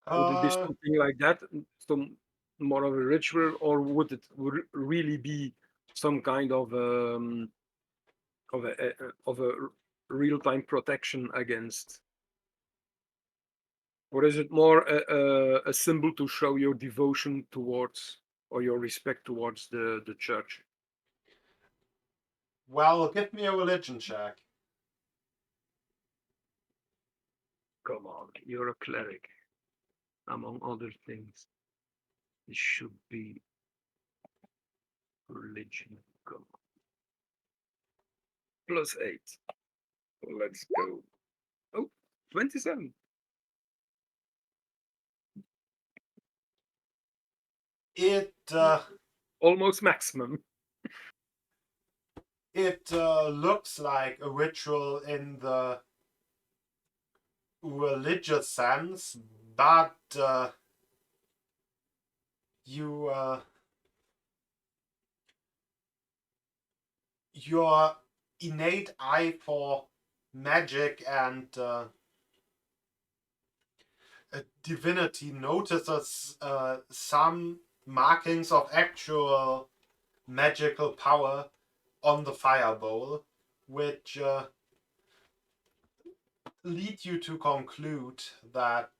Would it be something like that, some more of a ritual, or would it really be some kind of a real time protection against, or is it more a symbol to show your devotion towards or your respect towards the church? Well, give me a religion check. Come on, you're a cleric, among other things. It should be religion. Come on. +8. Let's go. Oh, 27. It Almost maximum. it looks like a ritual in the religious sense, but you your innate eye for magic and divinity notices some markings of actual magical power on the fire bowl, which lead you to conclude that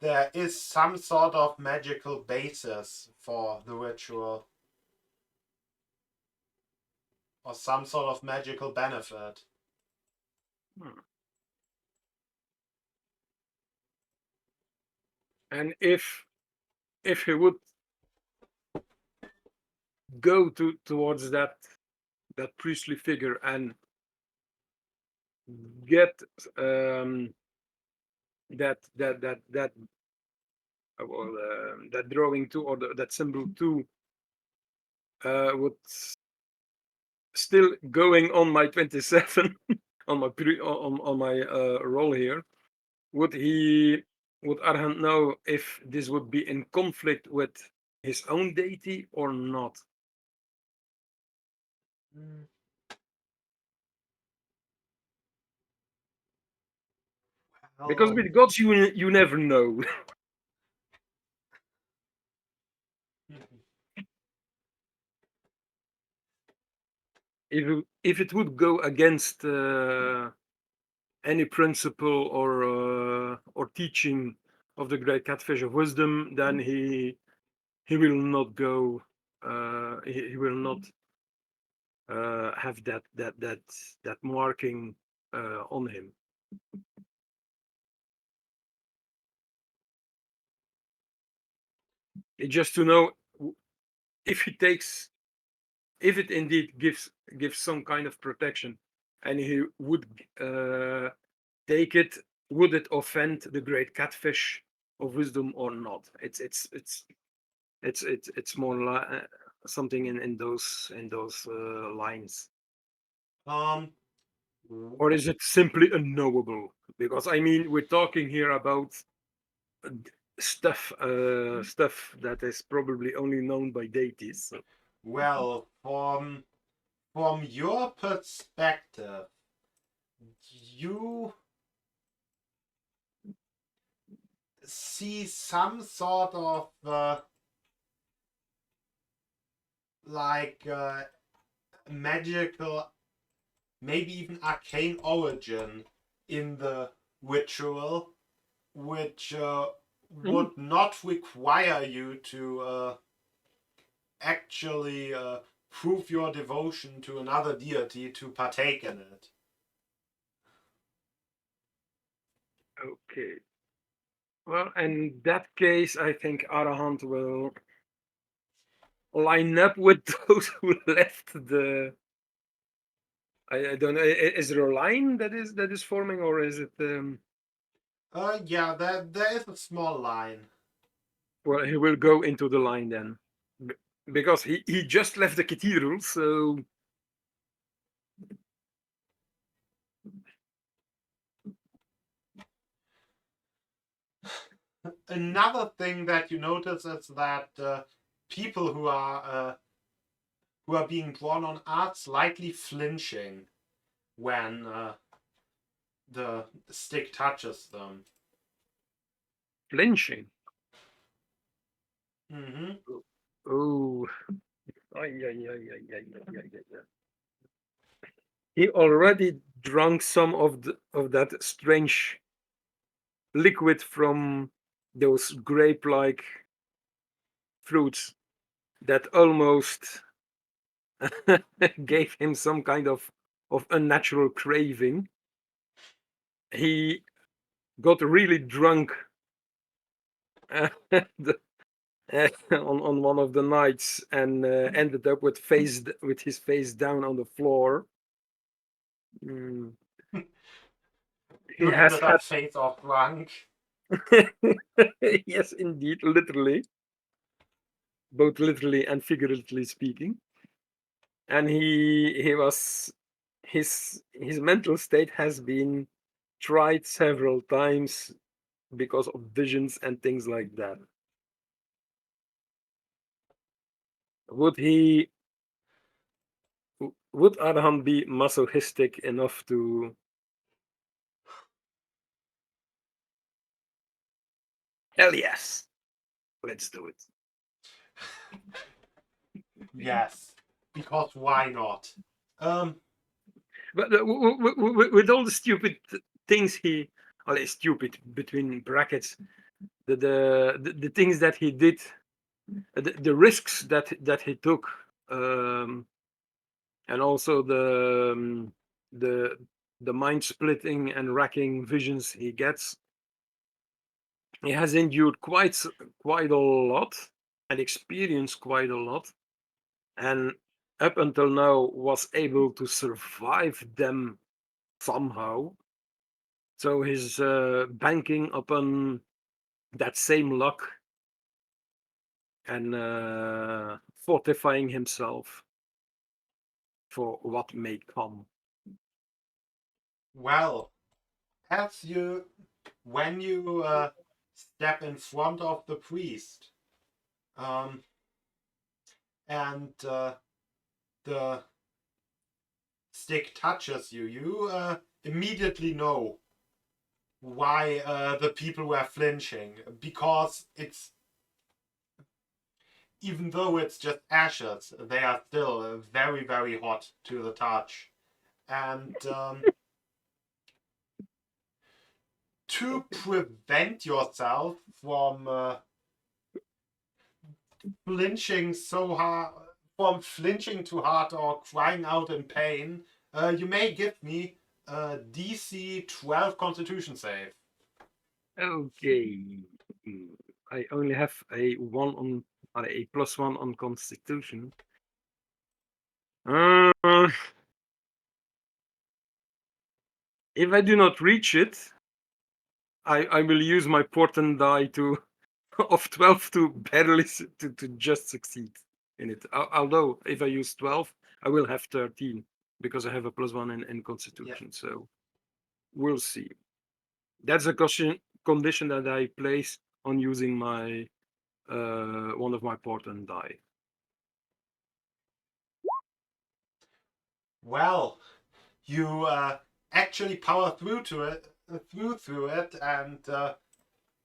there is some sort of magical basis for the ritual, or some sort of magical benefit. And if he would go towards that priestly figure and get that that drawing too, or that symbol too, would still going on my 27 on my on my roll here. Would Arhant know if this would be in conflict with his own deity or not? Because Well, with gods you never know. If it would go against any principle or teaching of the great catfish of wisdom, then he will not go. He will not have that marking on him. Just to know if he takes, if it indeed gives some kind of protection, and he would take it, would it offend the great catfish of wisdom or not? It's more like something in those lines. Or is it simply unknowable? Because I mean, we're talking here about stuff that is probably only known by deities. So. well, from your perspective, you see some sort of magical, maybe even arcane origin in the ritual, which would not require you to actually prove your devotion to another deity to partake in it. Okay. Well, in that case, I think Arahant will line up with those who left the. I don't know. Is there a line that is forming, or is it? Yeah, there is a small line. Well, he will go into the line then, because he just left the cathedral, so. Another thing that you notice is that people who are being drawn on are slightly flinching when the stick touches them. Flinching. Mm-hmm. Oh. He already drank some of that strange liquid from those grape-like fruits that almost gave him some kind of unnatural craving. He got really drunk on one of the nights and ended up with his face down on the floor. Mm. He You has ended had up face off drunk. yes, indeed, literally, both literally and figuratively speaking. And he was his mental state has been tried several times because of visions and things like that. Would he would Arhan be masochistic enough to hell yes, let's do it. Yes, because why not? But with all the stupid things he, well, stupid between brackets, the things that he did, the risks that he took, and also the the mind splitting and racking visions he gets. He has endured quite a lot and experienced quite a lot, and up until now was able to survive them somehow. So he's banking upon that same luck and fortifying himself for what may come. Well, when you step in front of the priest, and the stick touches you, you immediately know why the people were flinching, because it's, even though it's just ashes, they are still very, very hot to the touch. And to prevent yourself from flinching so hard, from flinching too hard or crying out in pain, you may give me a DC 12 Constitution save. Okay. I only have a +1 on Constitution. If I do not reach it, I will use my portent die to of 12 to barely to just succeed in it. Although if I use 12, I will have 13 because I have a +1 in Constitution. Yeah. So we'll see. That's a condition that I place on using my one of my portent die. Well, you actually power through it, and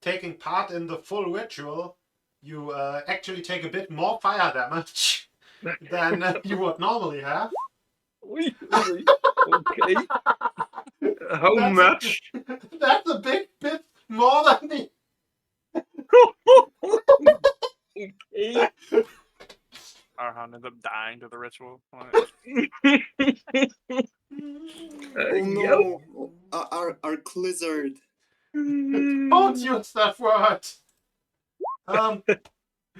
taking part in the full ritual, you actually take a bit more fire damage than you would normally have. Okay. How That's much? that's a big bit more than the. Okay. Arhan ended up dying to the ritual. Oh Yep. no, our Clizzard. Don't use that word. Um,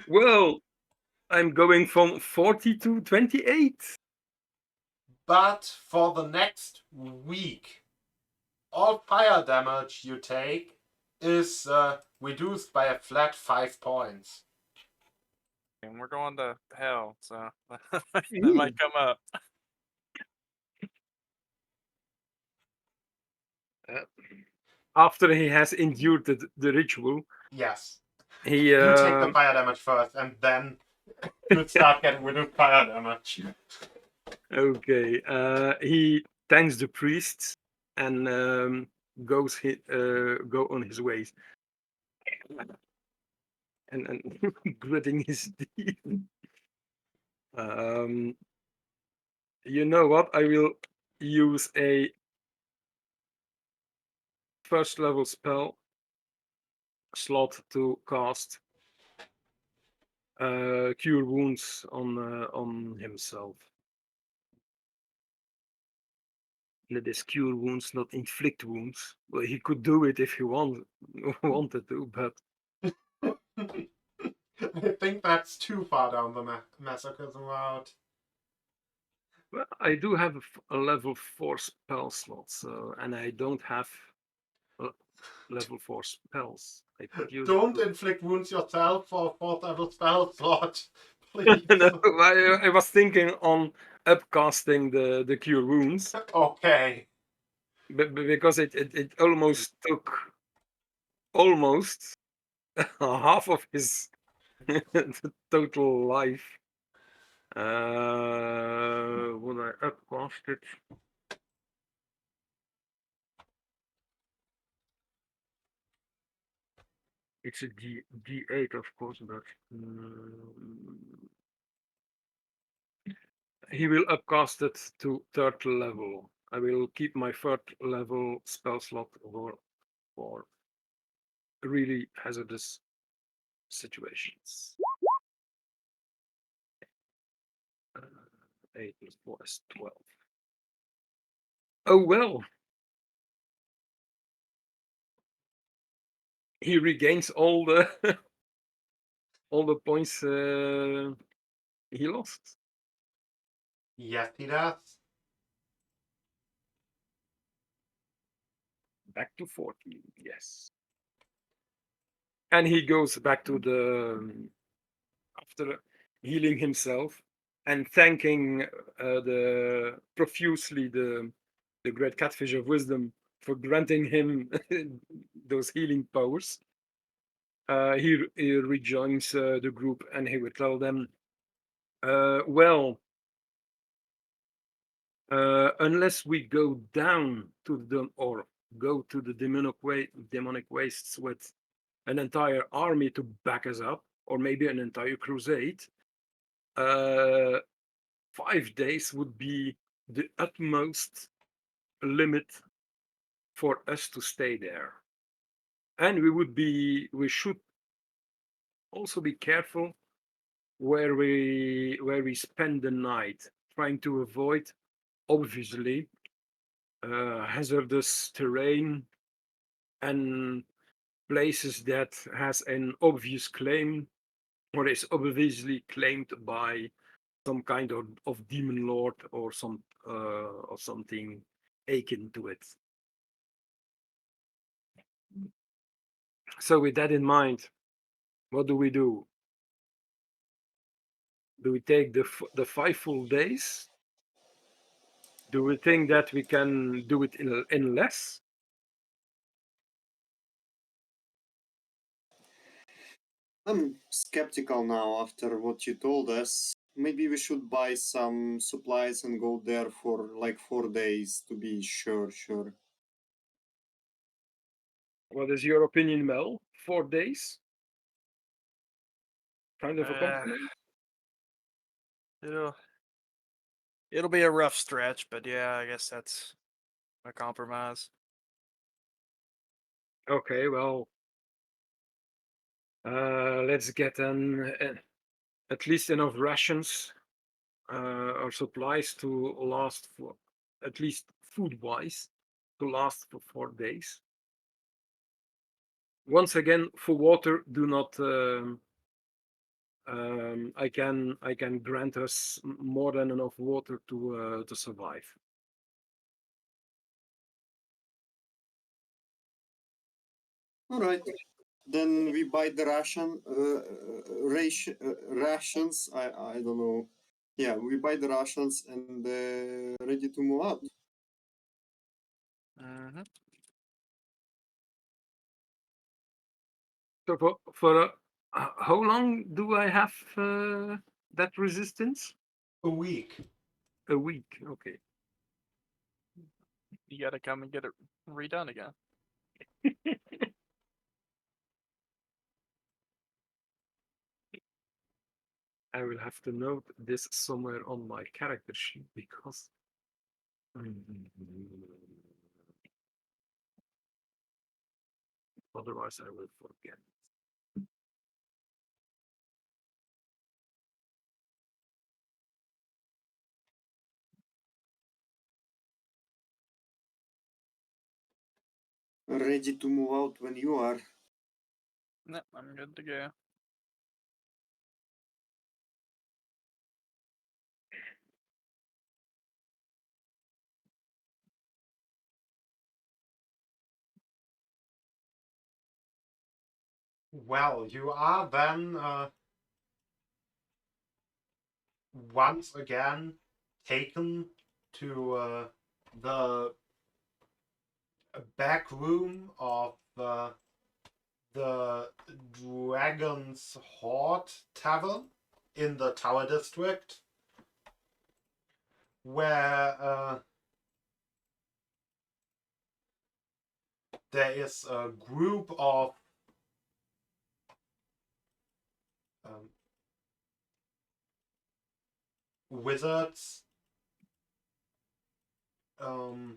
Well, I'm going from 40 to 28. but for the next week, all fire damage you take is reduced by a flat 5 points. And we're going to hell, so that might come up. After he has endured the ritual, Yes. he You take the fire damage first, and then you start getting rid of fire damage. okay. He thanks the priest and go on his ways, and gritting his teeth. You know what? I will use a first level spell slot to cast cure wounds on himself. Let us cure wounds, not inflict wounds. Well, he could do it if he wanted to, but I think that's too far down the masochism route. Well, I do have a level 4 spell slot, so and I don't have level 4 spells. I could use Don't it. inflict wounds yourself for a fourth level spell slot, please. No, I was thinking on upcasting the cure wounds, Okay. but because it almost took almost half of his total life. When I upcast it, it's a D8, of course, but he will upcast it to 3rd level. I will keep my 3rd level spell slot for really hazardous situations. 8 plus 4 is 12. Oh well. He regains all the all the points he lost. Yes, he does. Back to 14, yes. And he goes back to the after healing himself and thanking the profusely the great catfish of wisdom for granting him those healing powers. He rejoins the group and he will tell them, well, unless we go down to the or go to the demonic wastes with an entire army to back us up, or maybe an entire crusade, 5 days would be the utmost limit for us to stay there. And we should also be careful where we spend the night, trying to avoid, obviously, hazardous terrain and places that has an obvious claim or is obviously claimed by some kind of demon lord or something akin to it. So with that in mind, what do we do? Do we take the 5 full days? Do we think that we can do it in less? I'm skeptical now after what you told us. Maybe we should buy some supplies and go there for like 4 days to be sure. What is your opinion, Mel? 4 days? Kind of a Eh, compliment? it'll be a rough stretch, but yeah, I guess that's a compromise. Okay, well, let's get at least enough rations or supplies to last for, at least food-wise, to last for 4 days. Once again, for water, do not. I can grant us more than enough water to survive. All right. Then we buy the rations. I don't know. Yeah, we buy the rations and ready to move out. Mm-hmm. So for how long do I have that resistance? A week. A week. Okay. You gotta come and get it redone again. I will have to note this somewhere on my character sheet because otherwise I will forget. Ready to move out when you are. No, I'm good to go. Well, you are then once again taken to the back room of the Dragon's Hoard Tavern in the Tower District, where there is a group of wizards, 12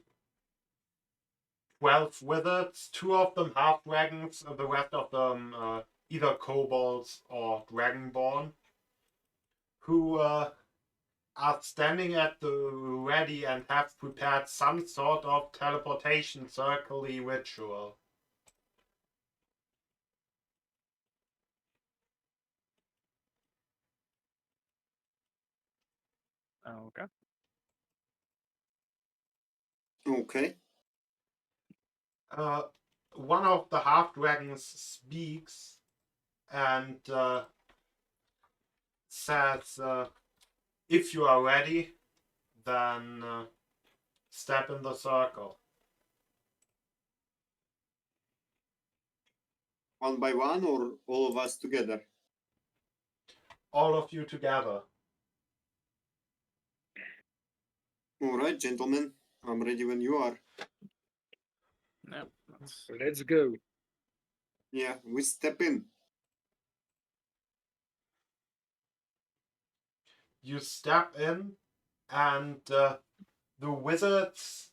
wizards, 2 of them half dragons, the rest of them either kobolds or dragonborn, who are standing at the ready and have prepared some sort of teleportation circle-y ritual. Okay. Okay. One of the half dragons speaks and says, if you are ready, then step in the circle. One by one or all of us together? All of you together. All right, gentlemen. I'm ready when you are. Yep. Let's go. Yeah, we step in. You step in, and the wizards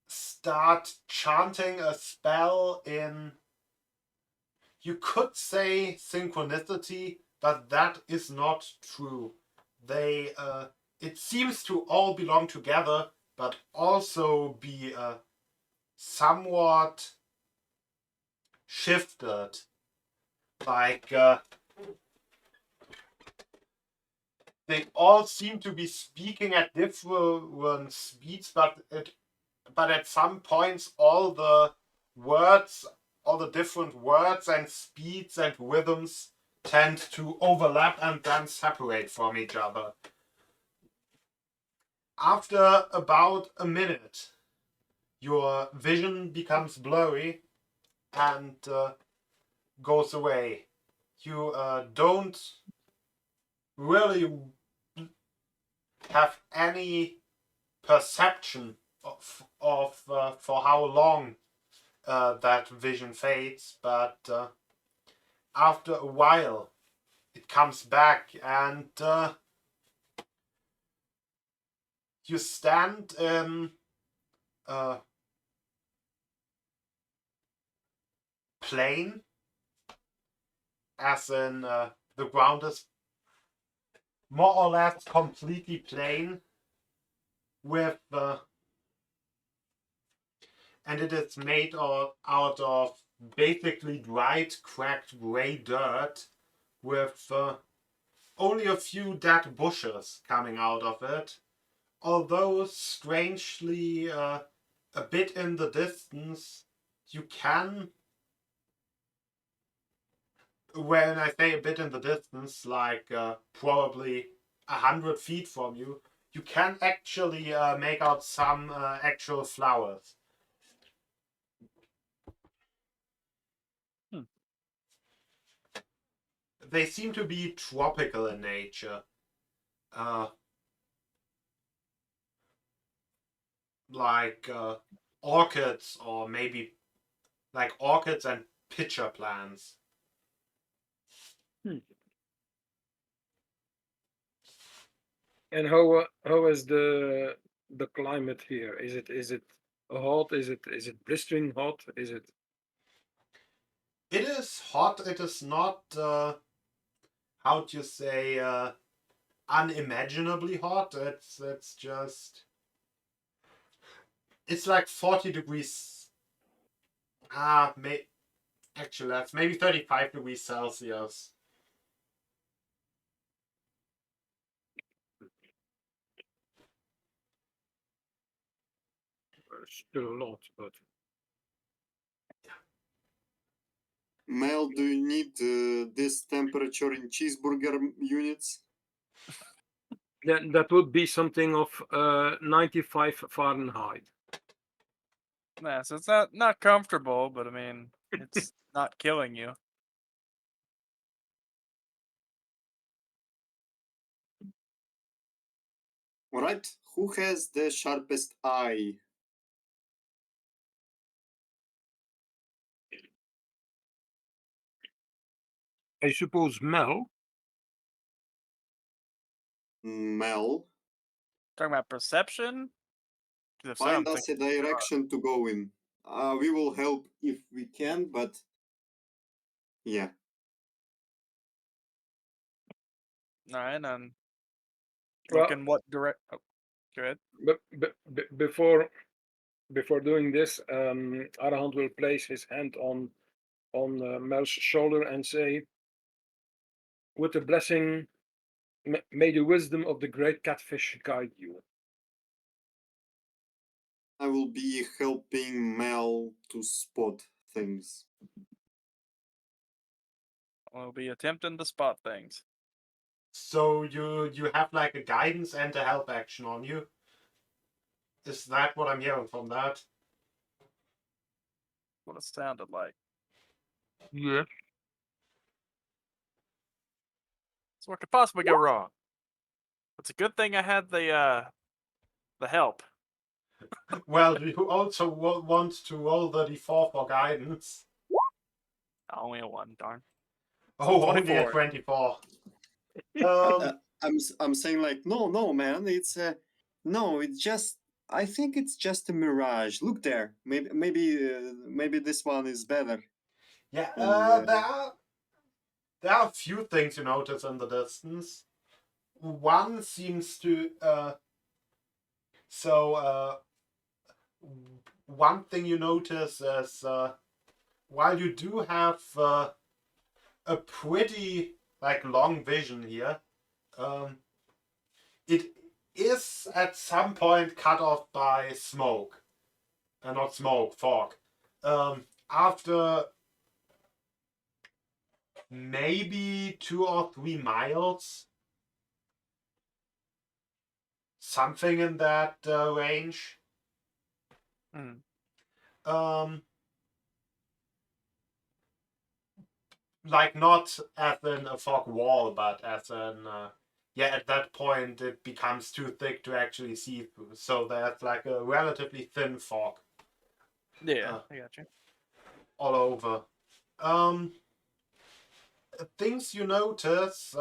start chanting a spell in, you could say, synchronicity, but that is not true. They, it seems to all belong together, but also be somewhat shifted. Like, they all seem to be speaking at different speeds, but at some points all the words, all the different words and speeds and rhythms tend to overlap and then separate from each other. After about a minute, your vision becomes blurry and goes away. You don't really have any perception of for how long that vision fades, but after a while it comes back, and you stand in a plain, as in the ground is more or less completely plain, with and it is made out of basically dried, cracked gray dirt, with only a few dead bushes coming out of it. Although strangely a bit in the distance, you can, when I say a bit in the distance, like probably 100 feet from you, you can actually make out some actual flowers. They seem to be tropical in nature. Like orchids, or maybe like orchids and pitcher plants. And how is the climate here? Is it hot? Is it blistering hot? Is it? It is hot. It is not how do you say unimaginably hot. It's just, it's like 40 degrees. Actually that's maybe 35 degrees Celsius. Still a lot, but Mel, do you need this temperature in cheeseburger units? That would be something of 95 Fahrenheit. Yeah, so it's not comfortable, but I mean, it's not killing you. All right. Who has the sharpest eye? I suppose Mel. Mel. Talking about perception. 'Cause if so, Find I'm us a thinking, direction to go in. We will help if we can, but yeah. all right, and Well, look in what direct. Oh, go ahead. but before doing this, Arahant will place his hand on Mel's shoulder and say, "With the blessing, may the wisdom of the great catfish guide you." I will be helping Mel to spot things. We'll be attempting to spot things. So you have like a guidance and a help action on you. Is that what I'm hearing from that? What it sounded like. Yeah. So what could possibly go wrong? It's a good thing I had the help. Well, do you also want to roll the d4 for guidance? Only a one, darn. Oh, only a 24. 24. I'm saying like no man, it's no, it's just I think it's just a mirage. Look there, maybe this one is better. Yeah, And, there are a few things you notice in the distance. One seems to one thing you notice is while you do have a pretty like long vision here, it is at some point cut off by smoke. Not smoke, fog. After maybe 2 or 3 miles, something in that range. Hmm. Like not as in a fog wall, but as in yeah, at that point it becomes too thick to actually see through. So there's like a relatively thin fog Yeah, I got you. all over. Things you notice.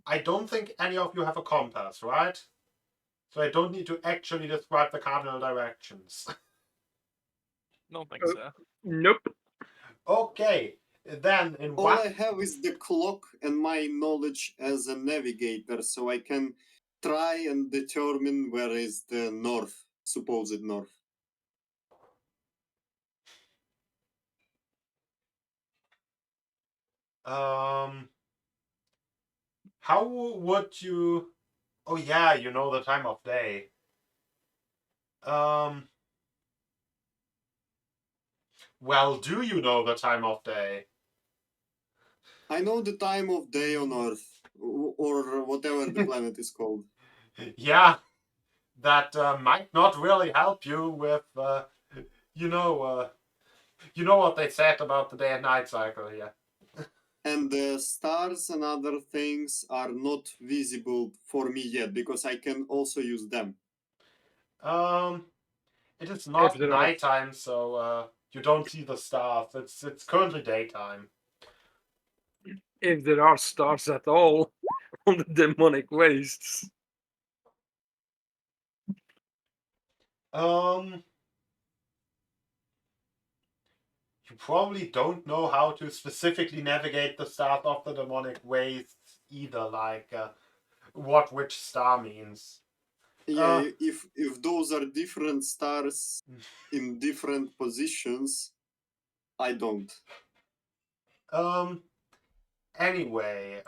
I don't think any of you have a compass, right? So I don't need to actually describe the cardinal directions. Don't think so. Nope. Okay, then in all one. I have is the clock and my knowledge as a navigator, so I can try and determine where is the north, supposed north. How would you? Oh yeah, you know the time of day. Well, do you know the time of day? I know the time of day on Earth, or whatever the planet is called. Yeah, that might not really help you with, you know what they said about the day and night cycle here. And the stars and other things are not visible for me yet because I can also use them. Um, it is If not there are nighttime, so you don't see the stars. It's currently daytime. if there are stars at all on the demonic wastes. Um, you probably don't know how to specifically navigate the stars of the demonic wastes either, like what which star means. Yeah, if those are different stars in different positions, I don't. Um. Anyway,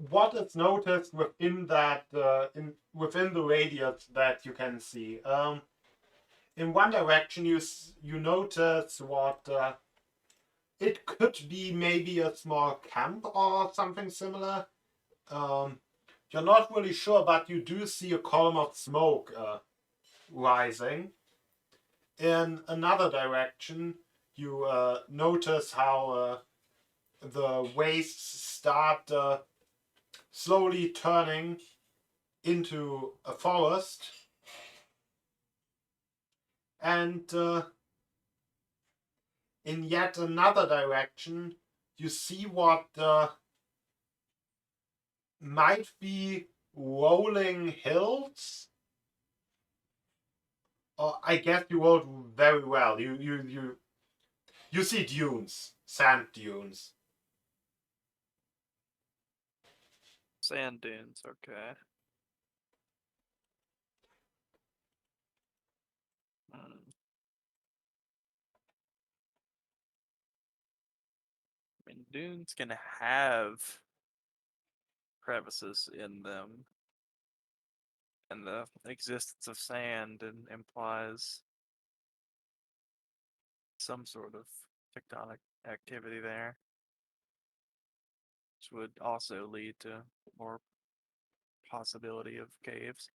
what is noticed within that within the radius that you can see. In one direction, you notice what it could be maybe a small camp or something similar. You're not really sure, but you do see a column of smoke rising. In another direction, you notice how the wastes start slowly turning into a forest, and in yet another direction, you see what might be rolling hills. I guess you rolled very well. You see dunes, sand dunes. Sand dunes, okay. I mean, dunes can have crevices in them, and the existence of sand implies some sort of tectonic activity there, which would also lead to more possibility of caves.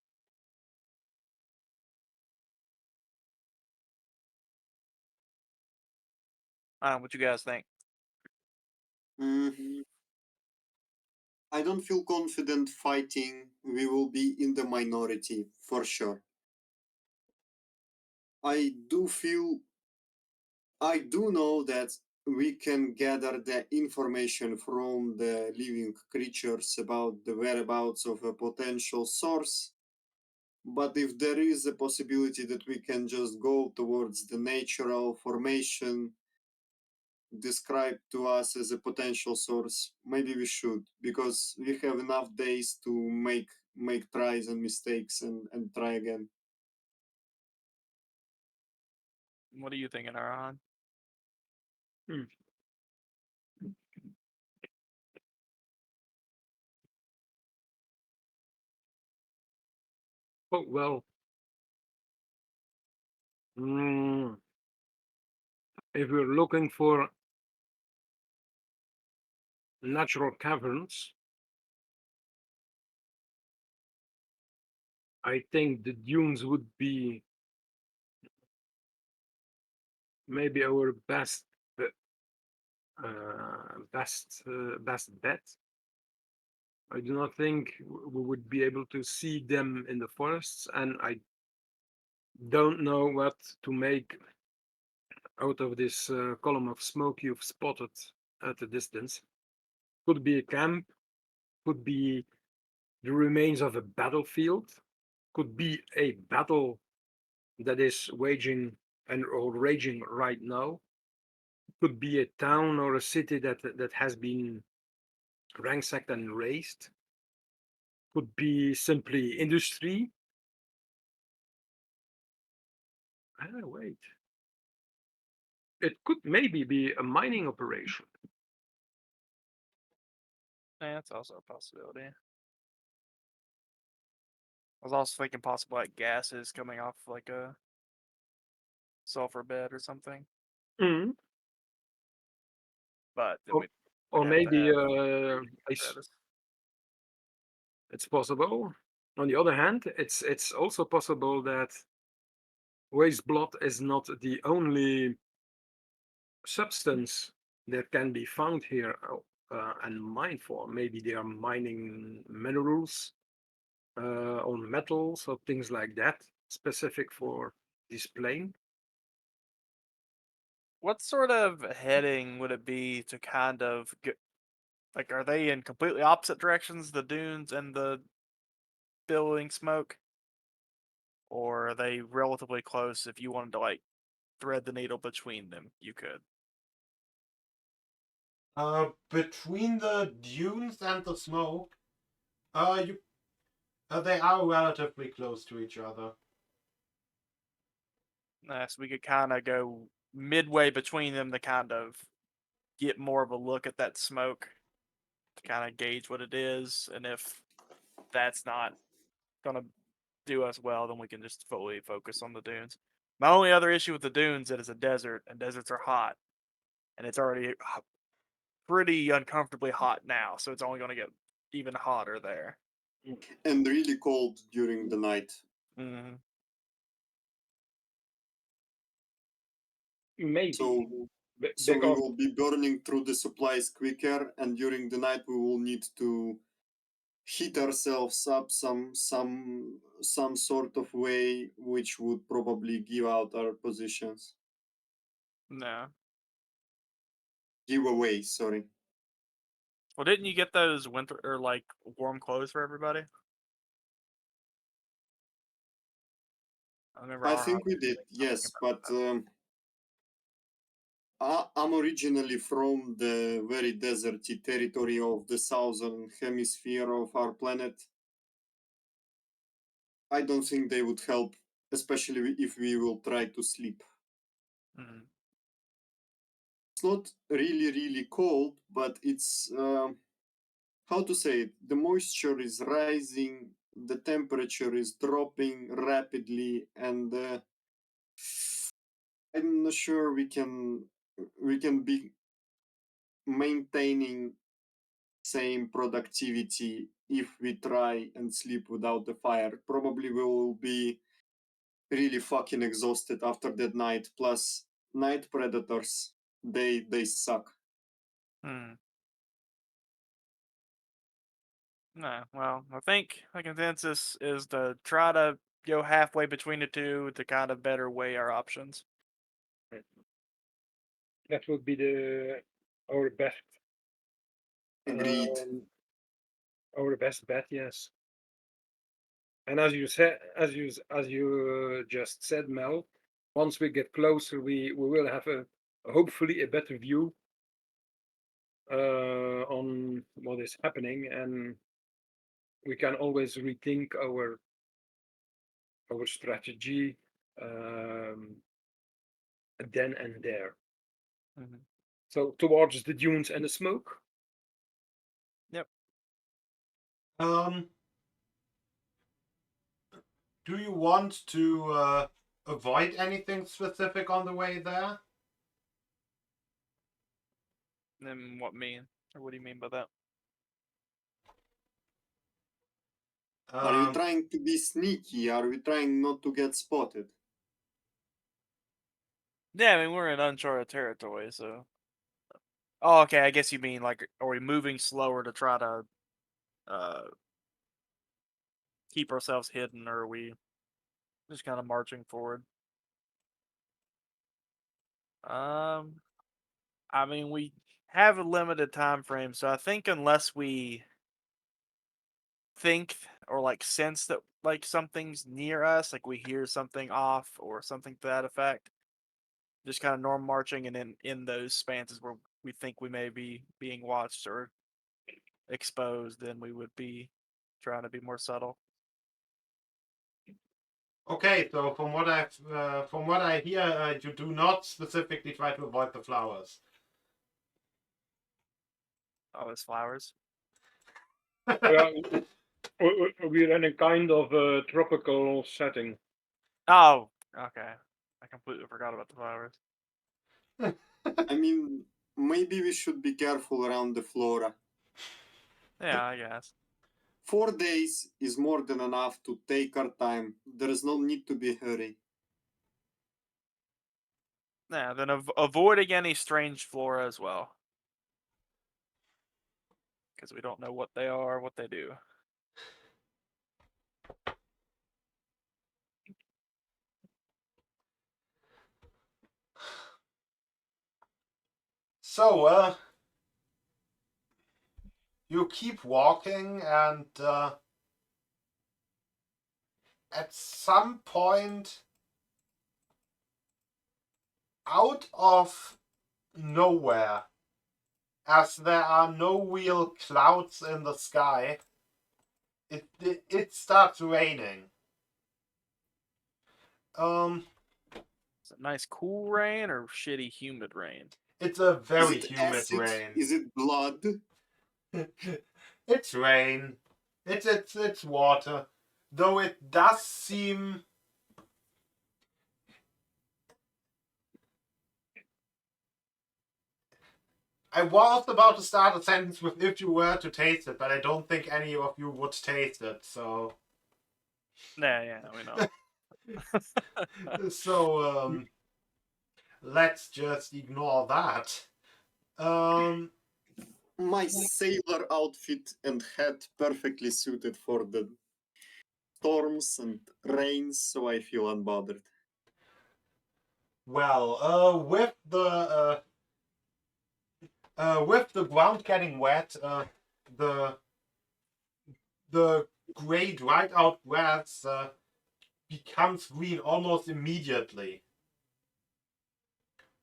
What you guys think? I don't feel confident fighting. We will be in the minority for sure. I do know that we can gather the information from the living creatures about the whereabouts of a potential source. But if there is a possibility that we can just go towards the natural formation described to us as a potential source, maybe we should, because we have enough days to make tries and mistakes and try again. What are you thinking, Aaron? Oh, well, if we're looking for natural caverns, I think the dunes would be maybe our best bet. I do not think we would be able to see them in the forests, and I don't know what to make out of this column of smoke you've spotted at a distance. Could be a camp, could be the remains of a battlefield, could be a battle that is waging or raging right now, could be a town or a city that has been ransacked and razed, could be simply industry. Wait. It could maybe be a mining operation. Yeah, that's also a possibility. I was also thinking possible like gases coming off like a sulfur bed or something. Mm. But then Or, we'd or have to maybe have it's possible. On the other hand, it's also possible that waste blood is not the only substance that can be found here and mined for. Maybe they are mining minerals or metals or things like that, specific for this plane. What sort of heading would it be to kind of get, like, are they in completely opposite directions, the dunes and the billowing smoke? Or are they relatively close? If you wanted to, like, thread the needle between them, you could. Between the dunes and the smoke, they are relatively close to each other. So we could kind of go midway between them to kind of get more of a look at that smoke. kind of gauge what it is, and if that's not gonna do us well, then we can just fully focus on the dunes. My only other issue with the dunes is it is a desert, and deserts are hot, and it's already pretty uncomfortably hot now, so it's only going to get even hotter there. And really cold during the night. Mm-hmm. Maybe. So So we Because will be burning through the supplies quicker, and during the night we will need to heat ourselves up some sort of way, which would probably give out our positions. No. Give away, sorry. Well, didn't you get those winter or like warm clothes for everybody? I remember. I think we did, yes, but I'm originally from the very deserty territory of the southern hemisphere of our planet. I don't think they would help, especially if we will try to sleep. Mm-hmm. It's not really cold, but it's how to say it. The moisture is rising, the temperature is dropping rapidly, and I'm not sure we can be maintaining same productivity if we try and sleep without the fire. Probably we will be really fucking exhausted after that night. Plus, night predators, they suck. Hmm. No. Well, I think the consensus is to try to go halfway between the two to kind of better weigh our options. that would be our best Agreed. our best bet, yes. And as you said, as you just said, Mel, once we get closer, we will have hopefully a better view on what is happening, and we can always rethink our strategy then and there. Mm-hmm. So towards the dunes and the smoke. Yep. Do you want to avoid anything specific on the way there? And what do you mean by that? Are you Um, trying to be sneaky? Are we trying not to get spotted? Yeah, I mean we're in uncharted territory, so. Oh, okay. I guess you mean like, are we moving slower to try to uh keep ourselves hidden, or are we just kind of marching forward? Um, I mean we have a limited time frame, so I think unless we think or like sense that like something's near us, like we hear something off or something to that effect, just kind of normal marching, and in those spans where we think we may be being watched or exposed, then we would be trying to be more subtle. okay, so from what I hear, you do not specifically try to avoid the flowers. Oh, those flowers. Well, we're in a kind of tropical setting. Oh, okay. I completely forgot about the flowers. I mean, maybe we should be careful around the flora. Yeah, I guess. 4 days is more than enough to take our time. There is no need to be hurry. Yeah, then avoiding any strange flora as well, because we don't know what they are, what they do. So, you keep walking, and at some point, out of nowhere, as there are no real clouds in the sky, it starts raining. Is it nice cool rain or shitty humid rain? It's a Is very it humid acid? rain. Is it blood? It's rain. It's water. Though it does seem. I was about to start a sentence with if you were to taste it, but I don't think any of you would taste it, so. Yeah, we know. So, let's just ignore that. My sailor outfit and hat perfectly suited for the storms and rains, so I feel unbothered. Well, with the ground getting wet, the gray dried out grass becomes green almost immediately.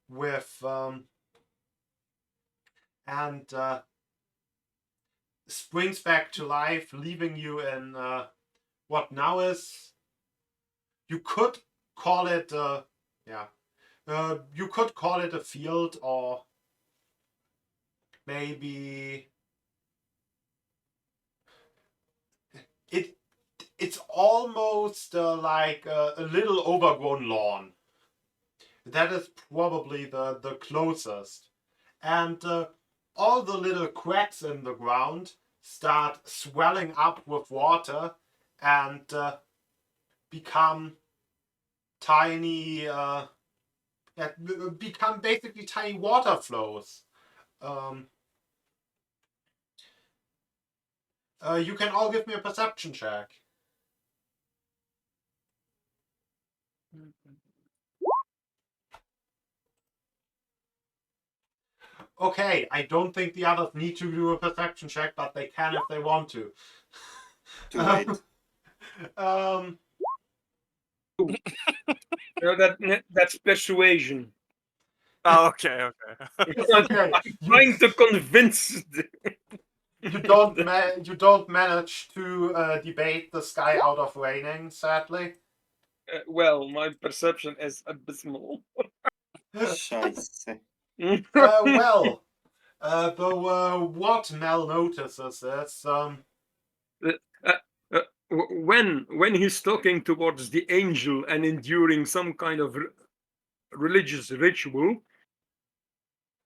With and springs back to life, leaving you in what now is. You could call it you could call it a field, or maybe it's almost like a little overgrown lawn. That is probably the closest. And all the little cracks in the ground start swelling up with water and become tiny, become basically tiny water flows. You can all give me a perception check. Okay, I don't think the others need to do a perception check, but they can if they want to. Too late. No, that's persuasion. Oh, okay. Okay, Trying to convince. you don't manage to debate the sky out of raining, sadly. Well, my perception is abysmal. Scheiße. Well, though what Mel notices is When he's talking towards the angel and enduring some kind of religious ritual,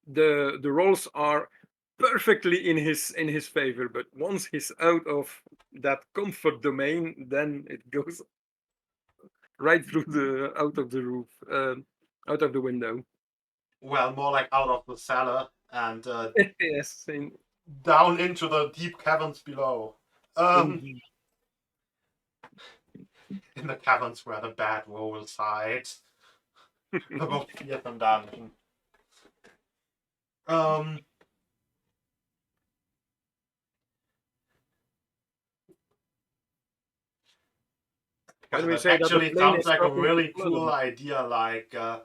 the rolls are perfectly in his favor. But once he's out of that comfort domain, then it goes right through the out of the roof, out of the window. well, more like out of the cellar and Yes, down into the deep caverns below. indeed. In the caverns where the bad rolls hide. The most fearsome dungeon. When we That say that the actually plane sounds is like a starting to really flood cool him. idea, like a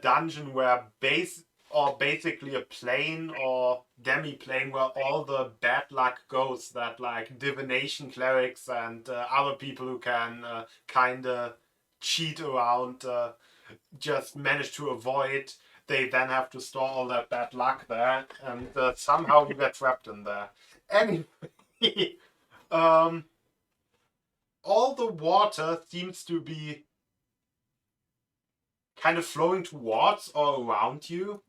dungeon where basically a plane or demi-plane where all the bad luck goes that like divination clerics and other people who can kind of cheat around just manage to avoid. They then have to store all that bad luck there, and somehow you get trapped in there. Anyway, all the water seems to be kind of flowing towards or around you.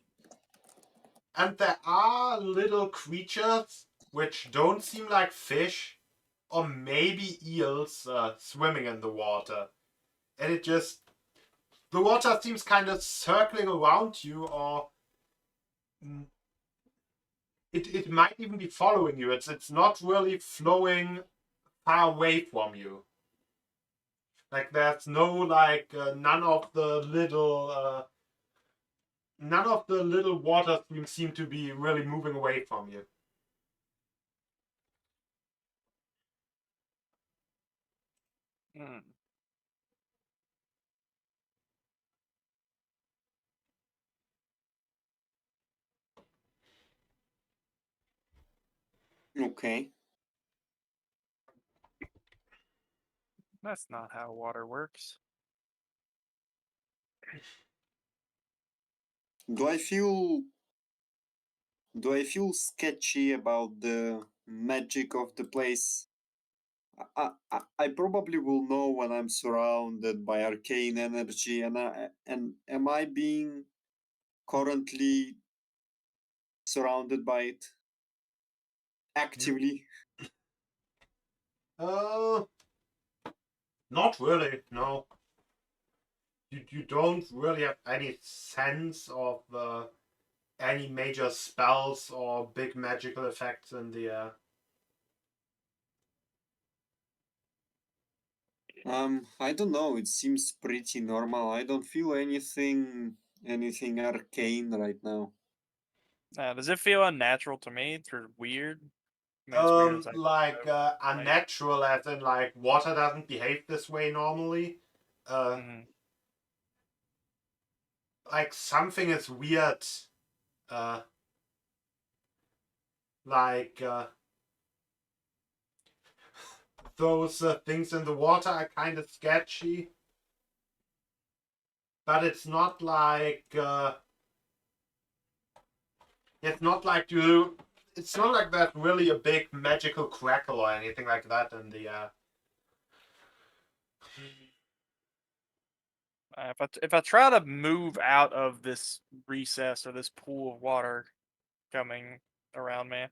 And there are little creatures which don't seem like fish or maybe eels swimming in the water. And the water seems kind of circling around you, or it might even be following you. It's not really flowing far away from you. Like there's no like none of the little water streams seem to be really moving away from you. Hmm. Okay. That's not how water works. Do I feel do I feel sketchy about the magic of the place? I probably will know when I'm surrounded by arcane energy, and am I being currently surrounded by it actively? Not really, no. You don't really have any sense of any major spells or big magical effects in the air. I don't know. It seems pretty normal. I don't feel anything arcane right now. Does it feel unnatural to me? It's weird. I mean, it's weird as I Like like- unnatural, as in like water doesn't behave this way normally. Mhm. Like something is weird. Uh, like those things in the water are kind of sketchy, but it's not like it's not like you. It's not like that really a big magical crackle or anything like that in the If I try to move out of this recess or this pool of water coming around me,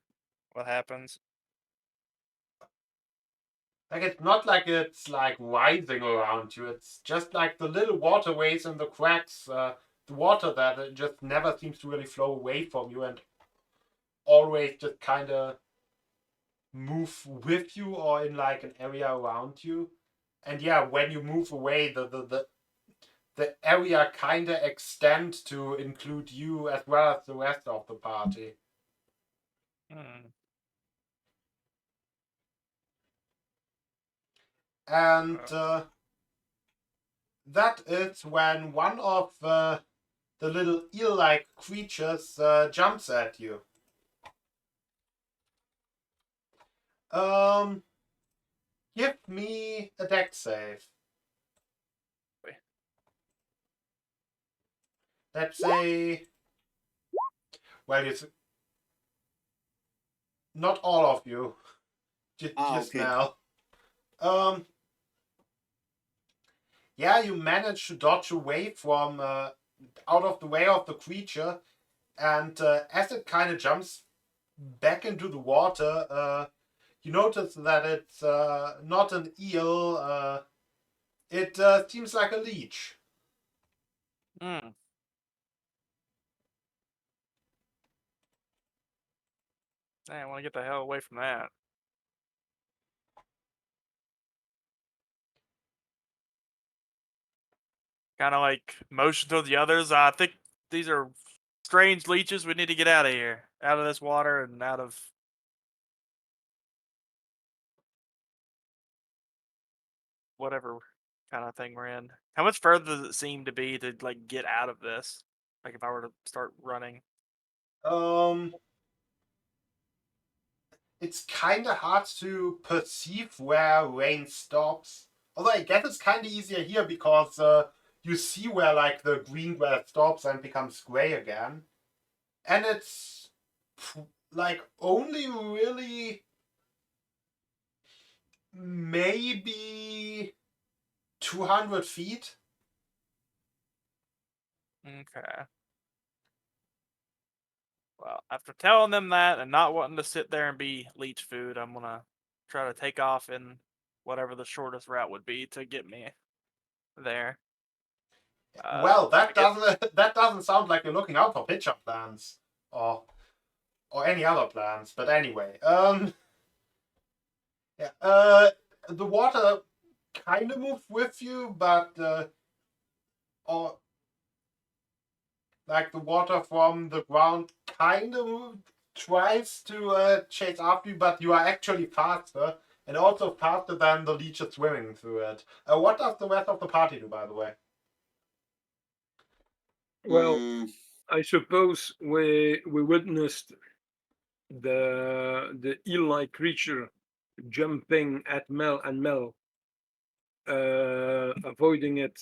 what happens? Like it's not like it's like rising around you. It's just like the little waterways and the cracks, the water that it just never seems to really flow away from you and always just kind of move with you or in like an area around you. And yeah, when you move away, the area kind of extends to include you as well as the rest of the party. Hmm. And that is when one of the little eel-like creatures jumps at you. Give me a dex save. Let's say, well, it's not all of you, just Okay. Mel. Yeah, you manage to dodge away from out of the way of the creature, and as it kind of jumps back into the water, you notice that it's not an eel. It seems like a leech. Hmm. I want to get the hell away from that. Kind of like motion to the others. I think these are strange leeches. We need to get out of here, out of this water, and out of whatever kind of thing we're in. How much further does it seem to be to like get out of this? Like if I were to start running. Um, it's kind of hard to perceive where rain stops. Although I guess it's kind of easier here because you see where like the green grass stops and becomes gray again, and it's like only really maybe 200 feet. Okay. Well, after telling them that and not wanting to sit there and be leech food, I'm gonna try to take off in whatever the shortest route would be to get me there. Well, I guess that doesn't sound like you're looking out for pitcher plans or any other plans. But anyway, yeah, the water kind of moves with you, but or like the water from the ground kind of tries to chase after you, but you are actually faster and also faster than the leeches swimming through it. What does the rest of the party do, by the way? Well, Mm, I suppose we witnessed the eel-like creature jumping at Mel and Mel, avoiding it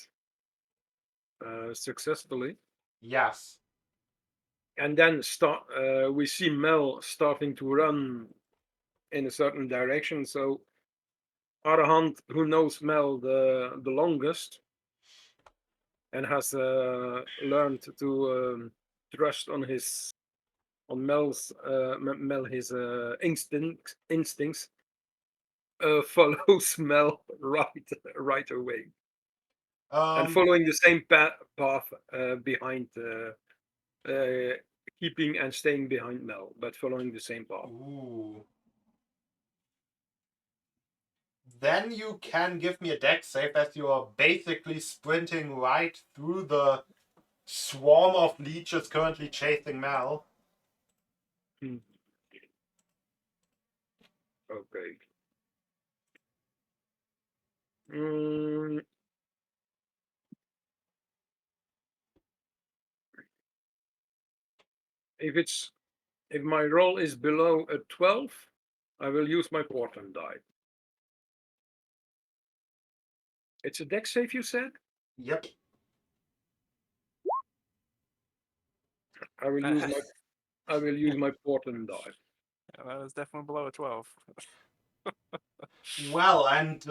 successfully. Yes. and then we see Mel starting to run in a certain direction. So Arahant, who knows Mel the longest and has learned to trust on Mel's his instincts, follows Mel right away, and following the same path behind, keeping and staying behind Mel, but following the same path. Ooh. Then you can give me a dex save as you are basically sprinting right through the swarm of leeches currently chasing Mel. Okay. If my roll is below a 12, I will use my portent die. It's a dex save, you said? Yep. I will use my portent die. Yeah, that was definitely below a 12. Well, and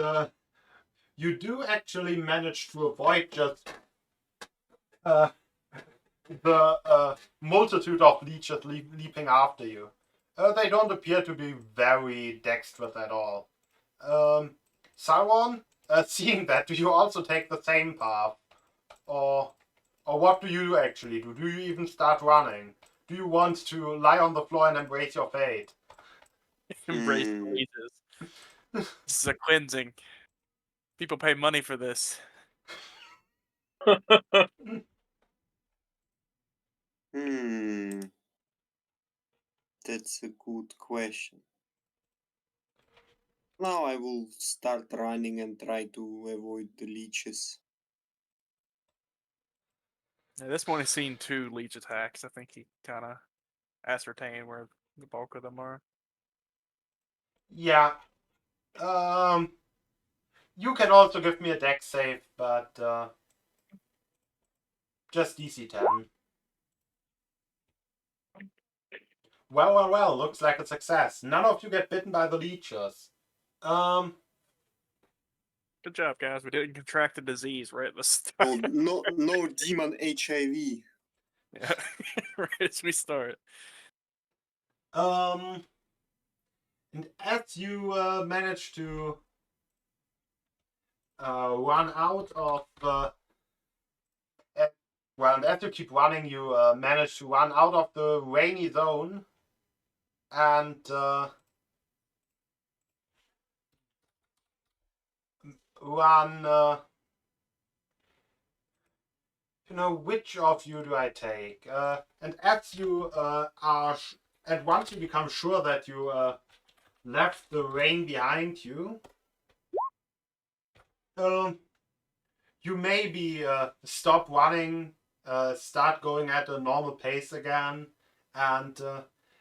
you do actually manage to avoid just the multitude of leeches leaping after you. They don't appear to be very dexterous at all. Sauron, seeing that, do you also take the same path? Or what do you actually do? Do you even start running? Do you want to lie on the floor and embrace your fate? Embrace Jesus. This is a cleansing. People pay money for this. That's a good question. Now I will start running and try to avoid the leeches. At this point, he's seen 2 leech attacks. I think he kind of ascertained where the bulk of them are. Yeah. You can also give me a dex save, but just DC 10. Well, looks like a success. None of you get bitten by the leeches. Good job, guys. We didn't contract the disease right at the Oh, start. no demon HIV. Yeah, right as we start. And as you manage to run out of well, as you keep running, you manage to run out of the rainy zone and run. Which of you do I take? And as you and once you become sure that you left the rain behind you, you maybe stop running, start going at a normal pace again, and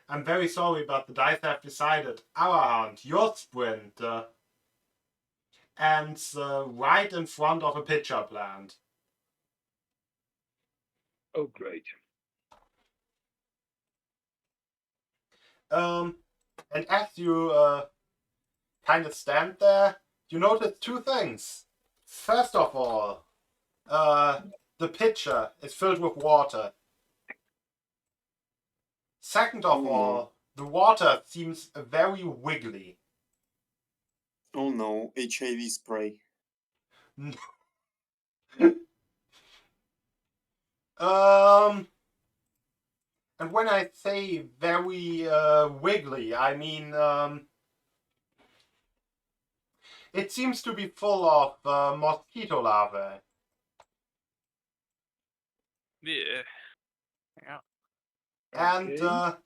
I'm very sorry, but the dice have decided our hand, your sprint, ends right in front of a pitcher plant. Oh, great. And as you kind of stand there, you notice 2 things. First of all, the pitcher is filled with water. Second of all, the water seems very wiggly. Oh no, HIV spray. And when I say very wiggly, I mean it seems to be full of mosquito larvae. Yeah. Yeah. And Okay.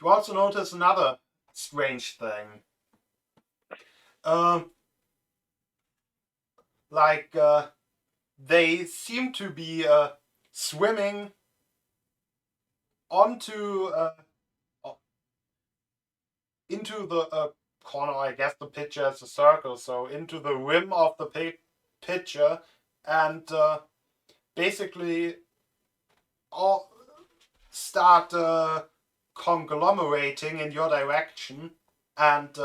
you also notice another strange thing. Like they seem to be swimming onto into the corner. I guess the pitcher is a circle, so into the rim of the pitcher, and basically all start conglomerating in your direction and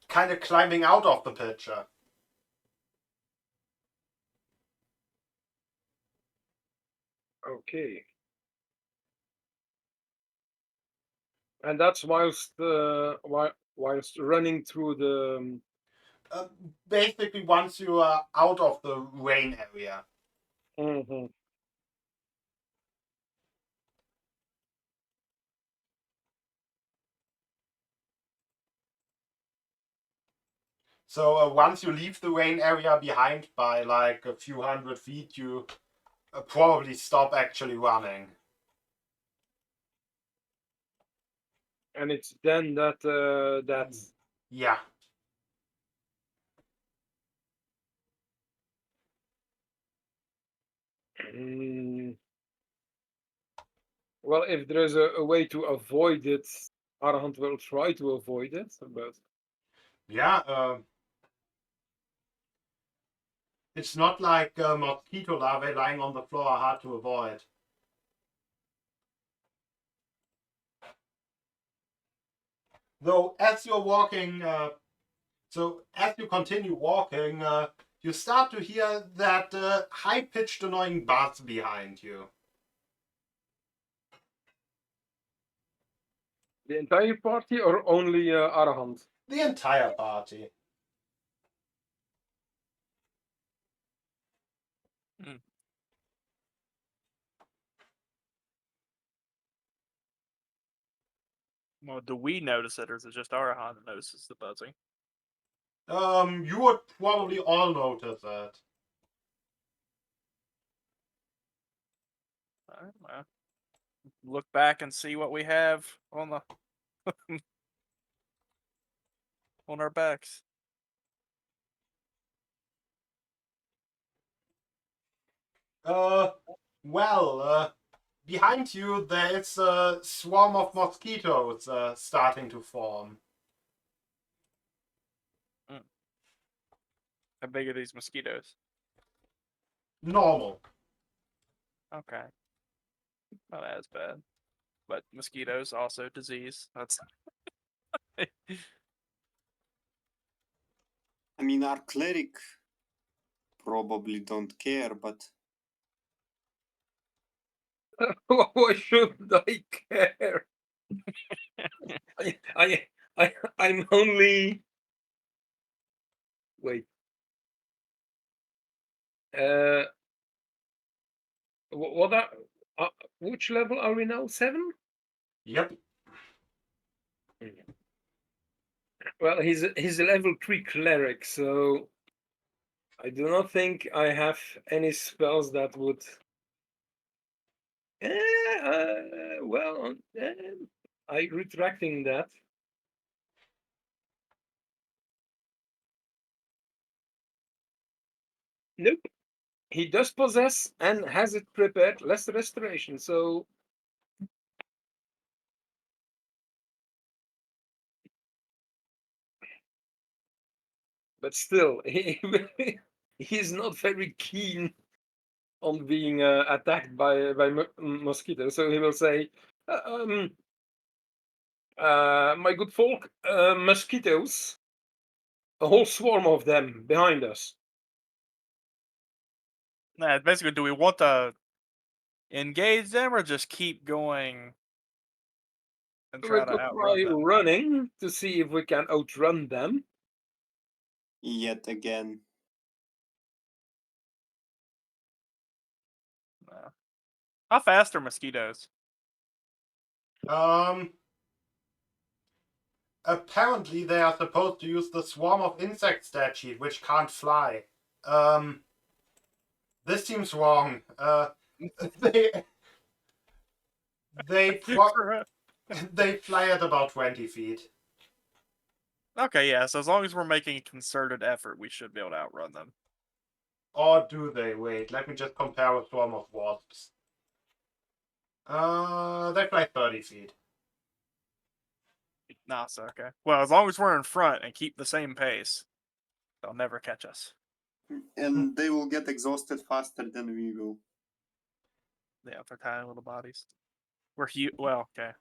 kind of climbing out of the picture. Okay. And that's whilst running through the. Basically, once you are out of the rain area. Mhm. So once you leave the rain area behind by like a few 100 feet, you probably stop actually running. And it's then that Yeah. Well, if there is a way to avoid it, Arahant will try to avoid it, but Yeah. It's not like mosquito larvae lying on the floor are hard to avoid. Though, as you're walking, so as you continue walking, you start to hear that high-pitched, annoying buzz behind you. the entire party or only Arahant? The entire party. Well, do we notice it, or is it just Arahan that notices the buzzing? You would probably all notice it. Alright, well, look back and see what we have on the on our backs. Well, behind you there is a swarm of mosquitoes starting to form. How big are these mosquitoes? Normal. Okay, not as bad, but mosquitoes also disease. That's I mean, our cleric probably don't care, but Why should I care? I'm only. Wait. What are which level are we now? 7? Yep. Well, he's a level 3 cleric, so I do not think I have any spells that would. Well, I retracting that. Nope. He does possess and has it prepared less restoration, so. But still, he's not very keen on being attacked by mosquitoes. So he will say, "My good folk, mosquitoes, a whole swarm of them behind us." nah. Basically, do we want to engage them or just keep going and We try to could outrun try them? running to see if we can outrun them. yet again, No. How fast are mosquitoes? Apparently they are supposed to use the swarm of insect stat sheet, which can't fly. This seems wrong. They they they fly at about 20 feet. Okay, yeah. So as long as we're making a concerted effort, we should be able to outrun them. Or do they? Wait, let me just compare a swarm of wasps. They fly 30 feet. Nah, so okay. Well, as long as we're in front and keep the same pace, they'll never catch us. and they will get exhausted faster than we will. Yeah, with their tiny little bodies. Well, okay,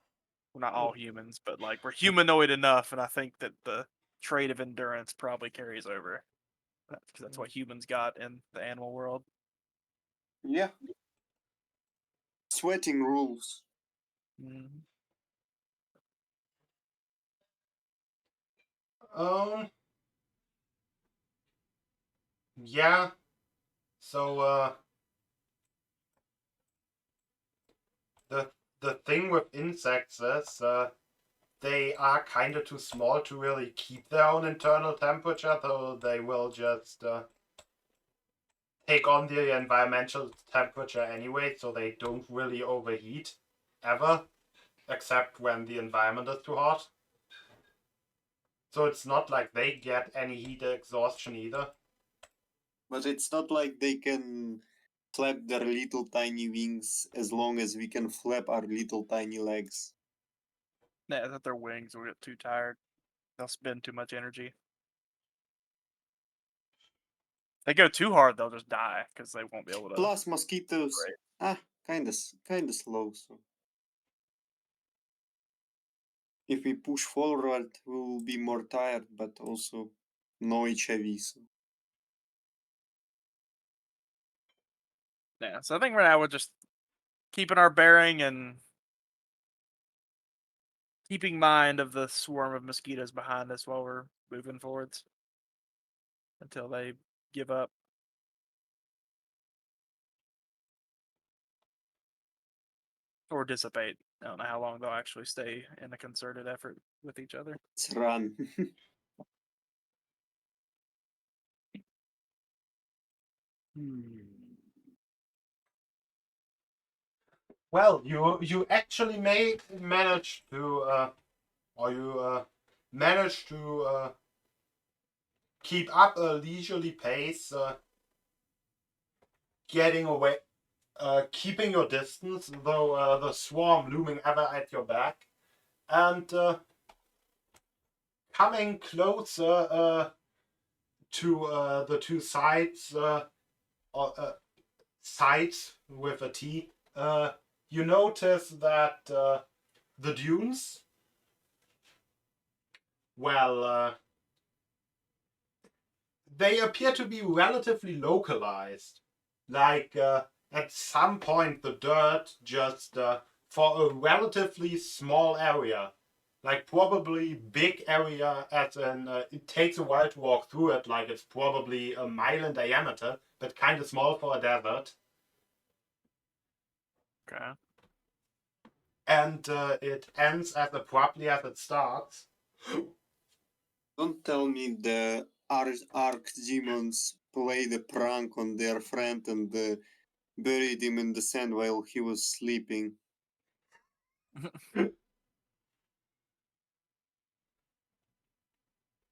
we're not all humans, but like we're humanoid enough, and I think that the trait of endurance probably carries over. Because that's what humans got in the animal world. Yeah. Sweating rules. Mm. Um. Yeah. So the thing with insects is they are kind of too small to really keep their own internal temperature, so they will just take on the environmental temperature anyway, so they don't really overheat ever, except when the environment is too hot. So it's not like they get any heat exhaustion either. But it's not like they can flap their little tiny wings as long as we can flap our little tiny legs. Yeah, that their wings will get too tired. They'll spend too much energy. They go too hard, they'll just die because they won't be able to. Plus mosquitoes, Right. kinda slow. So if we push forward, we'll be more tired, but also no HIV. So Yeah, so I think right now we're just keeping our bearing and keeping mind of the swarm of mosquitoes behind us while we're moving forwards until they give up. Or dissipate. I don't know how long they'll actually stay in a concerted effort with each other. let's run. Well, you actually managed to managed to keep up a leisurely pace, getting away, keeping your distance, though the swarm looming ever at your back, and coming closer to the two sides, sides with a T. You notice that the dunes, well, they appear to be relatively localized. Like at some point, the dirt just for a relatively small area, like probably big area, as in it takes a while to walk through it. Like it's probably a mile in diameter, but kind of small for a desert. Okay. And it ends as abruptly as it starts. Don't tell me the arc demons played a prank on their friend and buried him in the sand while he was sleeping.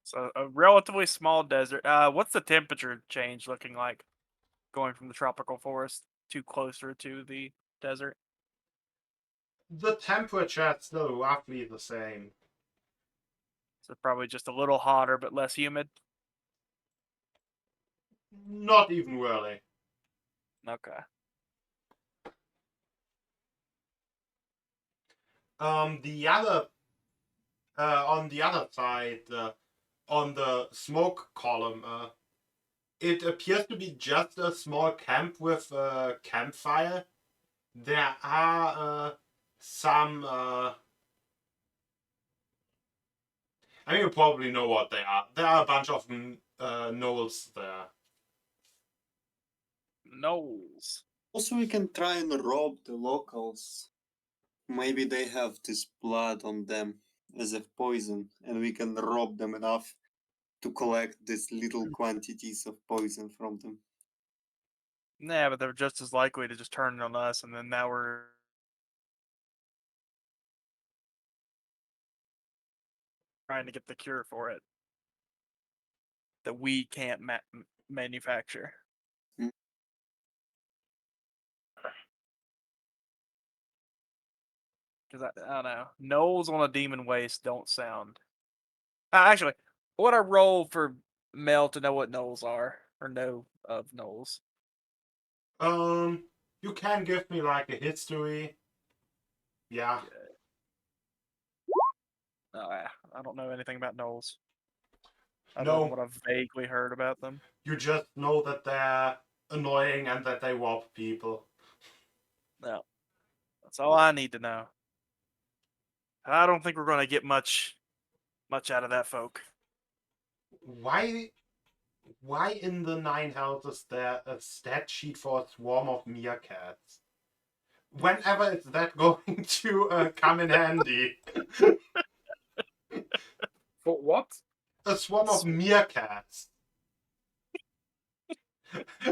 So a relatively small desert. What's the temperature change looking like going from the tropical forest to closer to the desert? The temperature is still roughly the same. So probably just a little hotter but less humid. Not even really. Okay. The other on the other side, on the smoke column, it appears to be just a small camp with a campfire. There are some. I mean, you probably know what they are. There are a bunch of knolls there. Knolls. Also, we can try and rob the locals. Maybe they have this blood on them as a poison, and we can rob them enough to collect these little quantities of poison from them. Yeah, but they're just as likely to just turn it on us, and then now we're trying to get the cure for it that we can't manufacture. Hmm. Because I don't know, knolls on a demon waste don't sound. Actually, what I roll for Mel to know what knolls are or know of knolls? Um, You can give me like a history. Yeah. Oh, yeah. I don't know anything about gnolls. Other No. than what I've vaguely heard about them. You just know that they're annoying and that they rob people. No. That's all I need to know. I don't think we're gonna get much out of that folk. Why in the Nine Hells is there a stat sheet for a swarm of meerkats? Whenever is that going to come in handy? For what? A swarm of meerkats.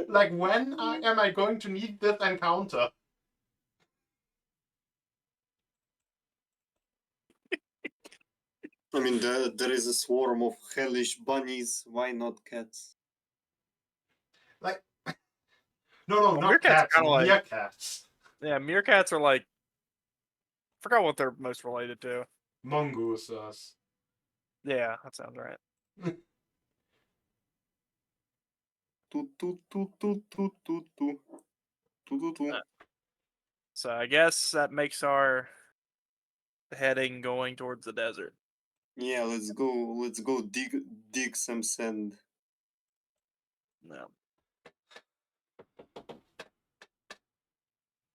Like, when am I going to need this encounter? I mean, there is a swarm of hellish bunnies. Why not cats? Like, no, Well, not meerkats are cats, kinda like- meerkats. Yeah, meerkats are like. Forgot what they're most related to. Mongooses. Yeah, that sounds right. Toot toot toot toot toot toot toot. Toot toot toot. So I guess that makes our heading going towards the desert. Yeah, let's go. Let's go dig some sand. No.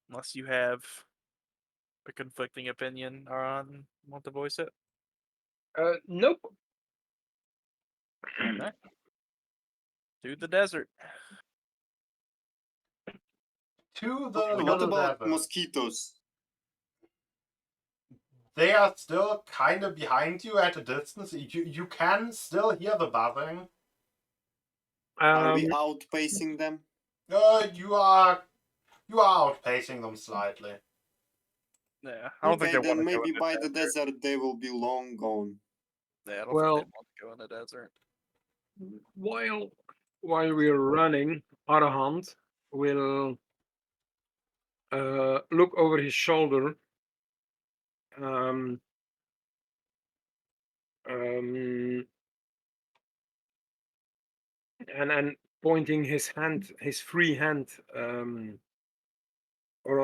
Unless you have a conflicting opinion on want to voice it. Nope. Okay. To the desert. To the What little about devil. mosquitoes? They are still kind of behind you at a distance. You can still hear the buzzing. Are we Um, outpacing them? You are outpacing them slightly. Yeah. I don't think Okay, they then want to go maybe in the by the desert. desert they will be long gone. Yeah, I don't Well- think they want to go in the desert. while we're running, Arahant will look over his shoulder. Um, and pointing his hand, his free hand, or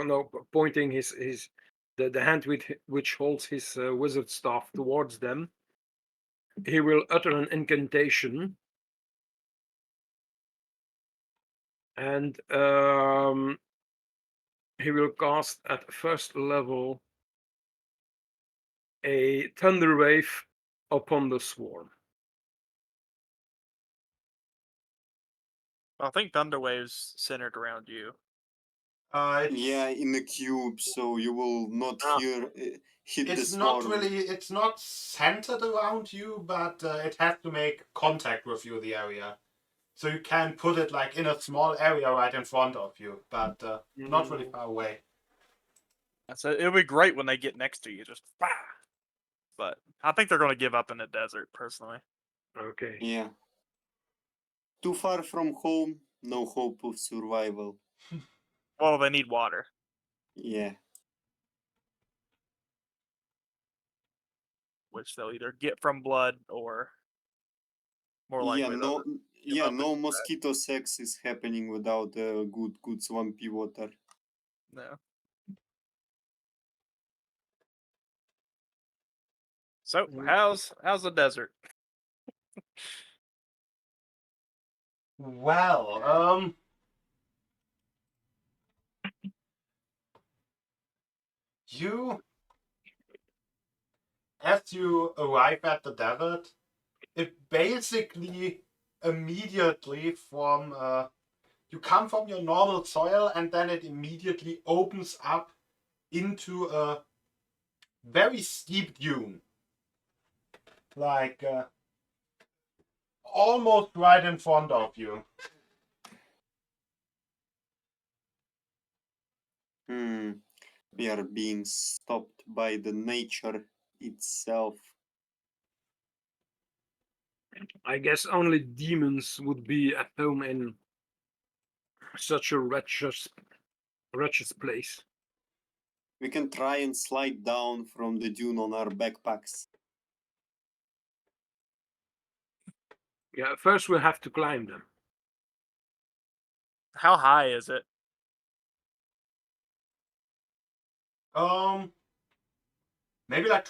no, pointing the hand which holds his wizard staff towards them. He will utter an incantation, and he will cast at first level a thunder wave upon the swarm. I think Thunder Wave's centered around you. Yeah, in a cube, so you will not Ah. hit the It's not swarm. really. It's not centered around you, but it has to make contact with you, the area. So you can put it like in a small area right in front of you, but not really far away. So it'll be great when they get next to you, just bah! But I think they're gonna give up in the desert, personally. Okay. Yeah. Too far from home, no hope of survival. Well, they need water, Yeah. which they'll either get from blood or more likely Yeah, no they'll yeah, up no and mosquito sex is happening without good swampy water. no. So how's the desert? Well, as you arrive at the desert, it basically immediately from you come from your normal soil and then it immediately opens up into a very steep dune, like almost right in front of you. We are being stopped by the nature itself. I guess only demons would be at home in such a wretched place. We can try and slide down from the dune on our backpacks. Yeah, first we'll have to climb them. How high is it? Maybe like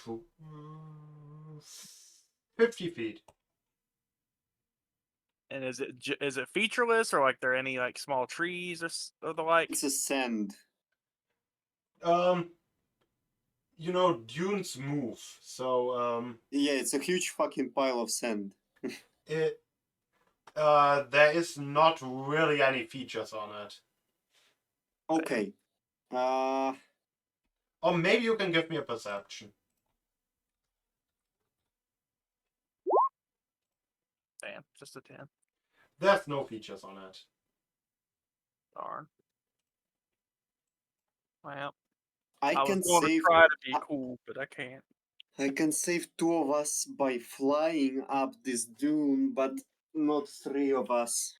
50 feet. And is it featureless, or like there any like small trees or the like? It's a sand. Dunes move, so Yeah, it's a huge fucking pile of sand. it there is not really any features on it. Okay. Uh, Or maybe you can give me a perception. Damn, just a 10. There's no features on it. Darn. Well, I I was can going to save. try to be I- cool, but I can't. I can save 2 of us by flying up this dune, but not 3 of us.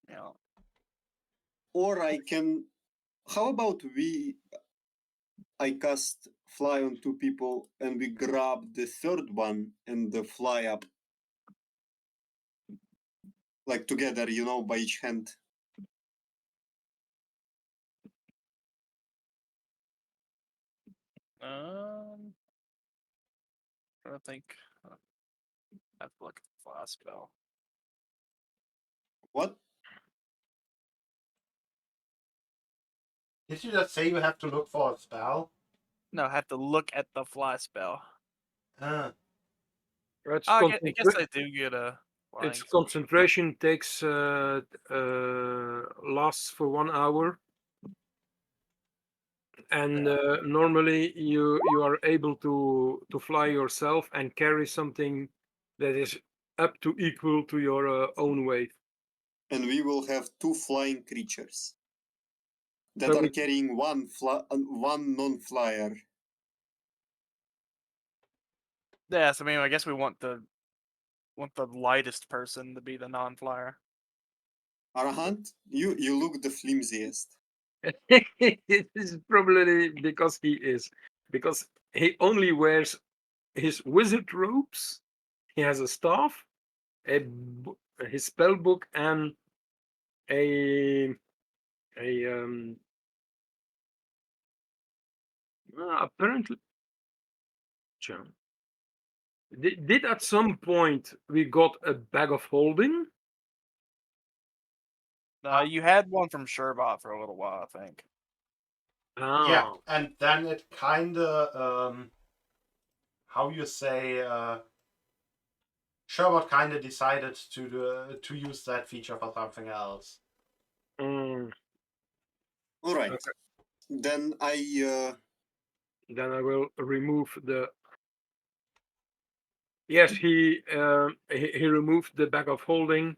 You know, Or I can. How about I cast fly on 2 people and we grab the third one and fly up. Like together, by each hand. I think I have to look at the fly spell. What? Did you just say you have to look for a spell? No, I have to look at the fly spell. Uh, It's Oh, I guess concentra- I do get a flying its spell. concentration takes lasts for 1 hour, and normally you are able to fly yourself and carry something that is up to equal to your own weight. And we will have 2 flying creatures that So are we, carrying one non-flyer. Yes, I mean, I guess we want the lightest person to be the non-flyer. Arahant, you look the flimsiest. it is probably because he only wears his wizard robes. He has a staff, his spell book, and a a apparently. Did at some point we got a bag of holding? You had one from Sherbot for a little while, I think. yeah, Ah, and then it kinda, how you say, Sherbot kinda decided to use that feature for something else. mm, All right. okay. Then Then I will remove the. Yes, he removed the bag of holding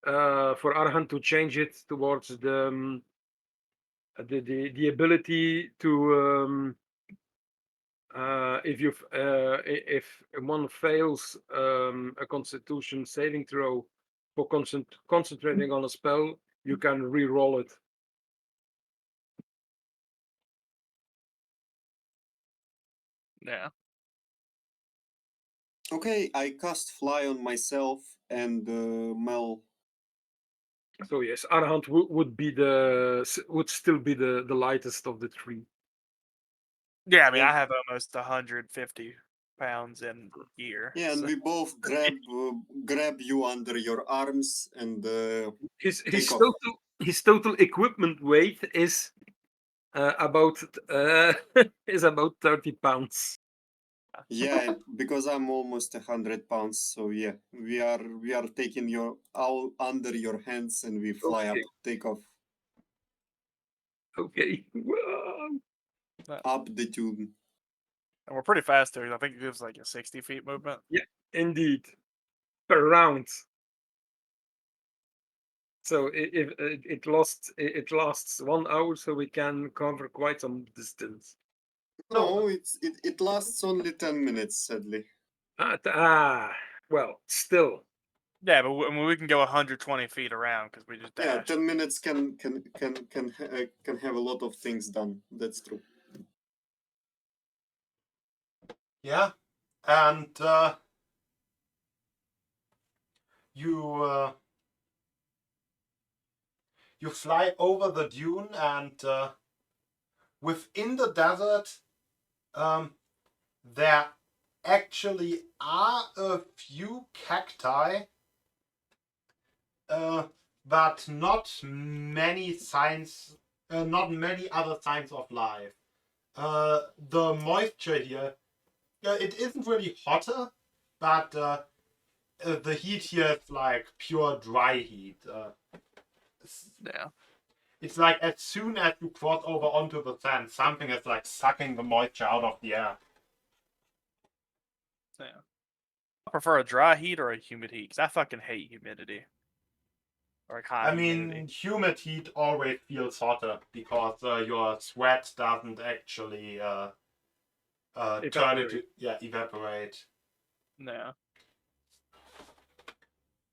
for Arhan to change it towards the ability to if one fails a Constitution saving throw for concentrating on a spell, you can re-roll it. Yeah. okay, I cast fly on myself and Mel. So yes, Arhant would still be the lightest of the three. Yeah, I mean, And, I have almost 150 pounds in gear. yeah, and so- we both grab you under your arms and His take off. his total equipment weight is about is about 30 pounds. Yeah, because I'm almost 100 pounds. So yeah, we are taking you all under your hands and we fly up, Okay. take off Okay. Wow. up the tube. And we're pretty fast too. I think it gives like a 60 feet movement. Yeah, indeed. Per round. So if it lasts 1 hour, so we can cover quite some distance. No, it lasts only 10 minutes, sadly. Well, still. Yeah, but I mean, we can go 120 feet around because we just Yeah, dash. 10 minutes can have a lot of things done. That's true. Yeah, and you you fly over the dune, and within the desert, there actually are a few cacti, but not many signs, not many other signs of life. The moisture here, it isn't really hotter, but the heat here is like pure dry heat. Yeah. It's like as soon as you cross over onto the sand, something is like sucking the moisture out of the air. Yeah. I prefer a dry heat or a humid heat because I fucking hate humidity. Or like high I mean, humidity. humid heat always feels hotter because your sweat doesn't actually turn into evaporate. No.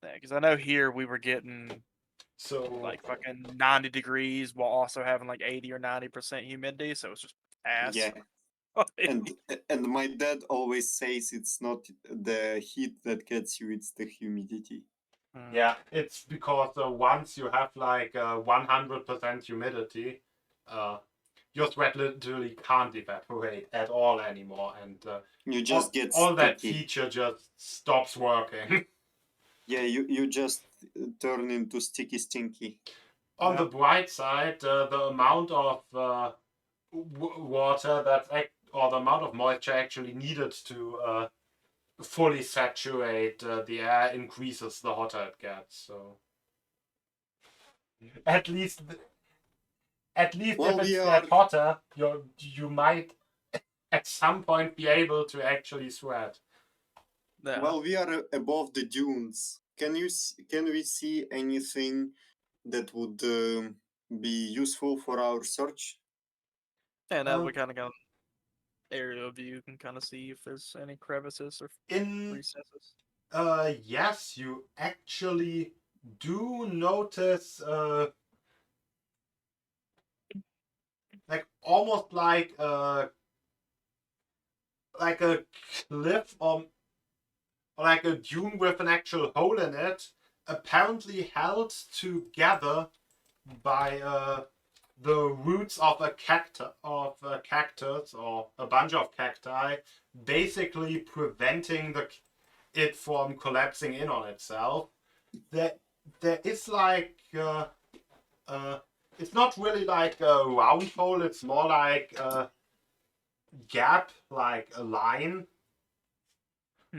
Yeah, because I know here we were getting So like fucking 90 degrees while also having like 80 or 90% humidity, so it's just ass. Yeah. And my dad always says it's not the heat that gets you, it's the humidity. yeah, it's because once you have like 100% humidity, your sweat literally can't evaporate at all anymore, and You just get all that sticky. feature just stops working. Yeah, you just turn into sticky stinky. On the bright side, the amount of water or the amount of moisture actually needed to fully saturate the air increases the hotter it gets. So at least Well, if we it's are that hotter, you might at some point be able to actually sweat. Yeah. well, we are above the dunes. Can we see anything that would be useful for our search? And now we kind of got an aerial view. You can kind of see if there's any crevices or In recesses. yes, you actually do notice like almost like a cliff or like a dune with an actual hole in it, apparently held together by the roots of a cactus or a bunch of cacti, basically preventing it from collapsing in on itself. There is like it's not really like a round hole. It's more like a gap, like a line,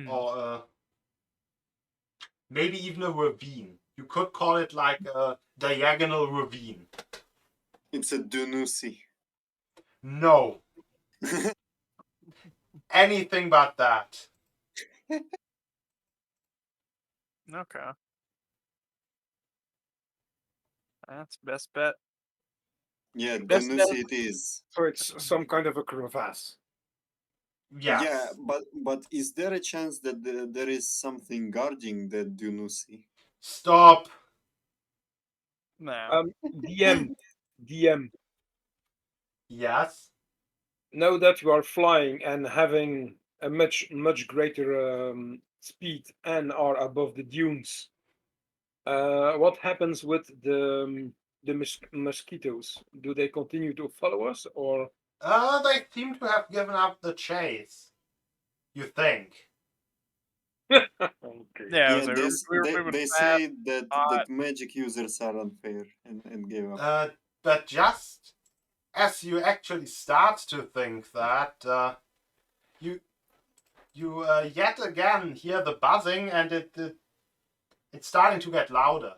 or maybe even a ravine. You could call it like a diagonal ravine. It's a dunusi. No, anything but that. Okay. That's best bet. Yeah, Best dunusi it is. So it's some kind of a crevasse. Yes. Yeah, but is there a chance that there is something guarding that dunusi? Stop. No. DM. Yes. Now that you are flying and having a much greater speed and are above the dunes, what happens with the mosquitoes? Do they continue to follow us, or They seem to have given up the chase. You think? okay? Yeah, Yeah, so they we were they, moving they fast. say that hot. magic users are unfair and gave up. But just as you actually start to think that, you yet again hear the buzzing, and it's starting to get louder.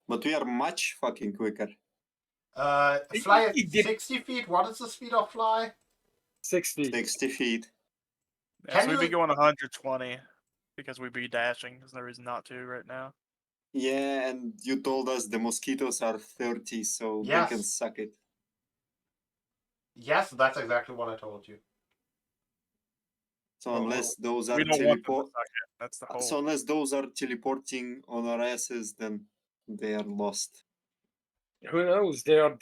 But we are much fucking quicker. Fly at It did 60 feet. What is the speed of fly? 60. 60 feet. Yeah, Can so we'd be you- going 120 because we'd be dashing. There's no reason not to right now. Yeah, and you told us the mosquitoes are 30, so they can Yes. suck it. Yes, that's exactly what I told you. So unless those are We don't want them to suck it. That's the whole. so unless those are teleporting on our asses, then they are lost. Who knows? They are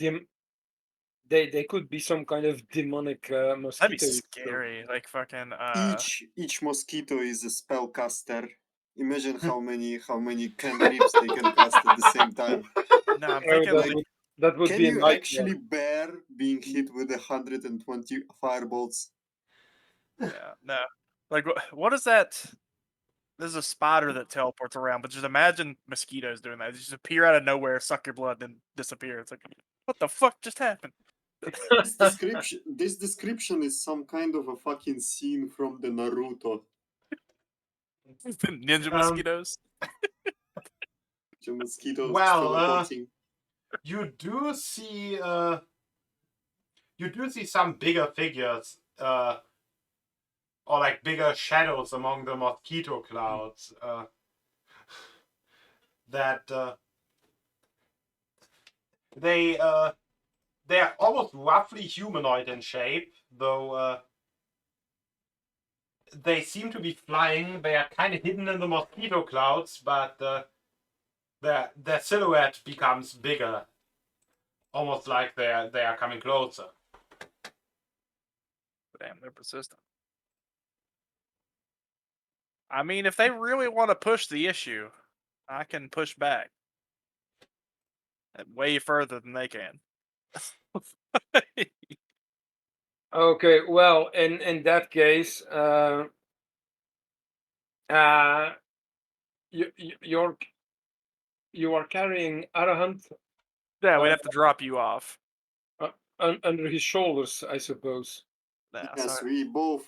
They could be some kind of demonic That'd be mosquitoes. scary. Like fucking. Each mosquito is a spellcaster. Imagine how many cantrips they can cast at the same time. No, I'm Oh, thinking that like would that would Can be a you nightmare. actually bear being hit with 120 firebolts. Yeah, no. Like, what is that? There's a spider that teleports around, but just imagine mosquitoes doing that. They just appear out of nowhere, suck your blood, then disappear. It's like, what the fuck just happened? This description is some kind of a fucking scene from the Naruto. Ninja mosquitoes. The mosquitoes Well, teleporting. you do see some bigger figures, or like bigger shadows among the mosquito clouds. That they are almost roughly humanoid in shape, though they seem to be flying. They are kind of hidden in the mosquito clouds, but their silhouette becomes bigger, almost like they are coming closer. Damn, they're persistent. I mean, if they really want to push the issue, I can push back way further than they can. Okay, well, in that case, you are carrying Arahant Yeah, we'd have to drop you off. under his shoulders, I suppose. Yeah, Yes, we both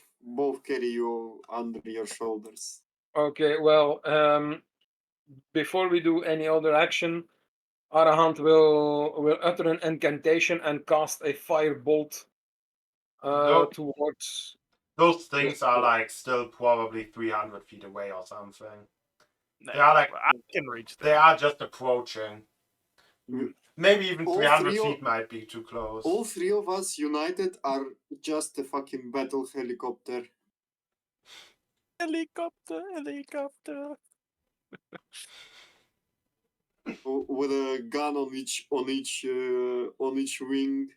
carry you under your shoulders. Okay, well, before we do any other action, Arahant will utter an incantation and cast a firebolt towards. Those things are like still probably 300 feet away or something. no, They are like I can reach them. they are just approaching. Maybe even All 300 three feet might be too close. All three of us united are just a fucking battle helicopter. Helicopter. With a gun on each wing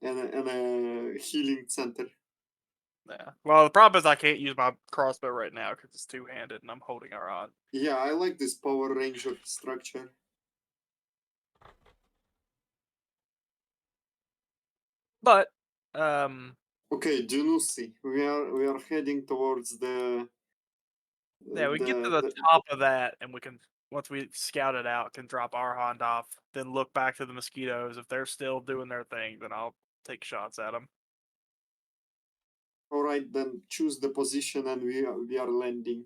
and a healing center. Yeah. Well, the problem is I can't use my crossbow right now because it's two-handed and I'm holding our on. Yeah, I like this Power Ranger structure. But Okay, Junusi, we are heading towards the. yeah, we get to the top of that, and we can, once we scout it out, can drop our Hond off. Then look back to the mosquitoes. If they're still doing their thing, then I'll take shots at them. All right, then choose the position, and we are landing.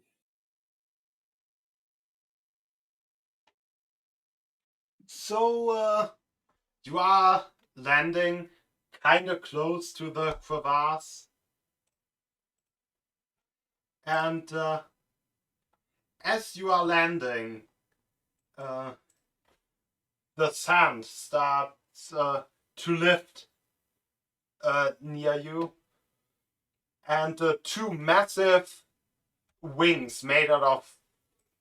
So you are landing kind of close to the crevasse, and as you are landing, the sand starts to lift near you, and two massive wings made out of,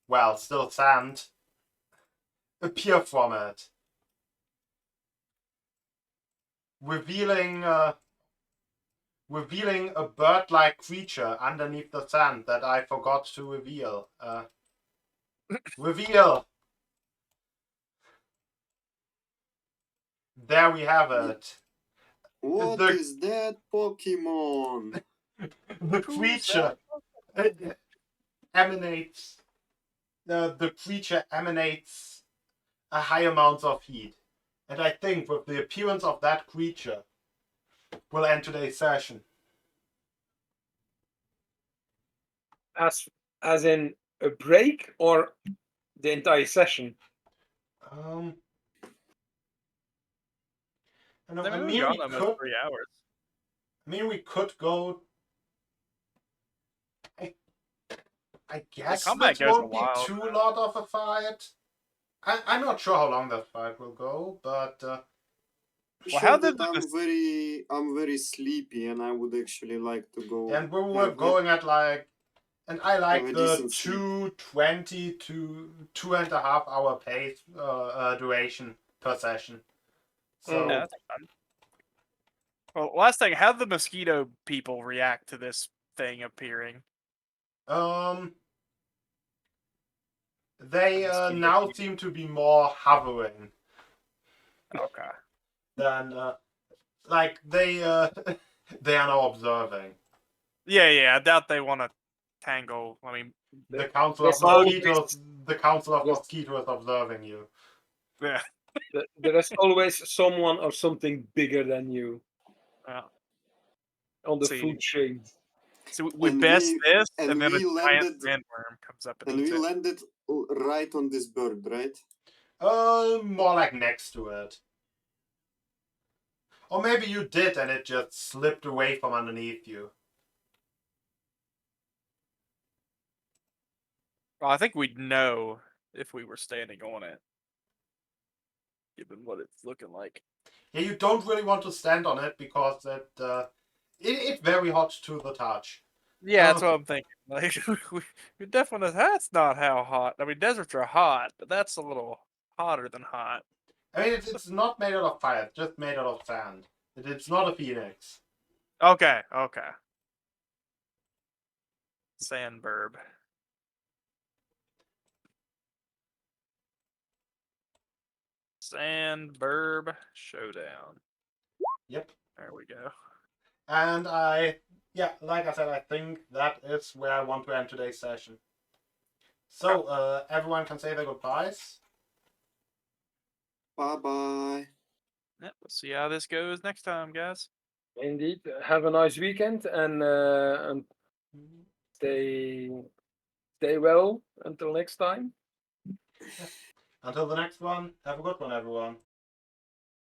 well, still sand appear from it, revealing a bird-like creature underneath the sand that I forgot to reveal. Reveal! There we have it. What is that Pokemon? The creature emanates. The creature emanates a high amount of heat, and I think with the appearance of that creature, we'll end today's session. As in a break or the entire session? I mean, we've we gone could. almost 3 hours. I mean, we could go. I guess combat this goes a won't be while, too lot of a fight. I'm not sure how long that fight will go, but Well, how did I'm very sleepy, and I would actually like to go. and we were going at like, and I like a the decent sleep. 2:20 to 2.5 hour pace duration per session. So Yeah, that's fun. Well, last thing, how did the mosquito people react to this thing appearing? they mosquito now people. seem to be more hovering Okay. than like they they are now observing. Yeah, I doubt they want to tangle. I mean, The Council of There's always- Mosquitoes. The Council of Yes. Mosquitoes observing you. yeah, There is always someone or something bigger than you yeah. on the See. food chain. So we And best we- this, and and then a we giant landed- sandworm comes up and And eats we it. landed right on this bird, right? More like next to it. Or maybe you did and it just slipped away from underneath you. Well, I think we'd know if we were standing on it, given what it's looking like. Yeah, you don't really want to stand on it because it's very hot to the touch. Yeah, that's Oh. what I'm thinking. Like, we definitely, that's not how hot. I mean, deserts are hot, but that's a little hotter than hot. I mean, it's not made out of fire, it's just made out of sand. It's not a phoenix. Okay. Sandburb. Sandburb Showdown. Yep. There we go. And like I said, I think that is where I want to end today's session. So, everyone can say their goodbyes. Bye-bye. Yep, we'll see how this goes next time, guys. Indeed. Have a nice weekend and stay well until next time. Until the next one, have a good one, everyone.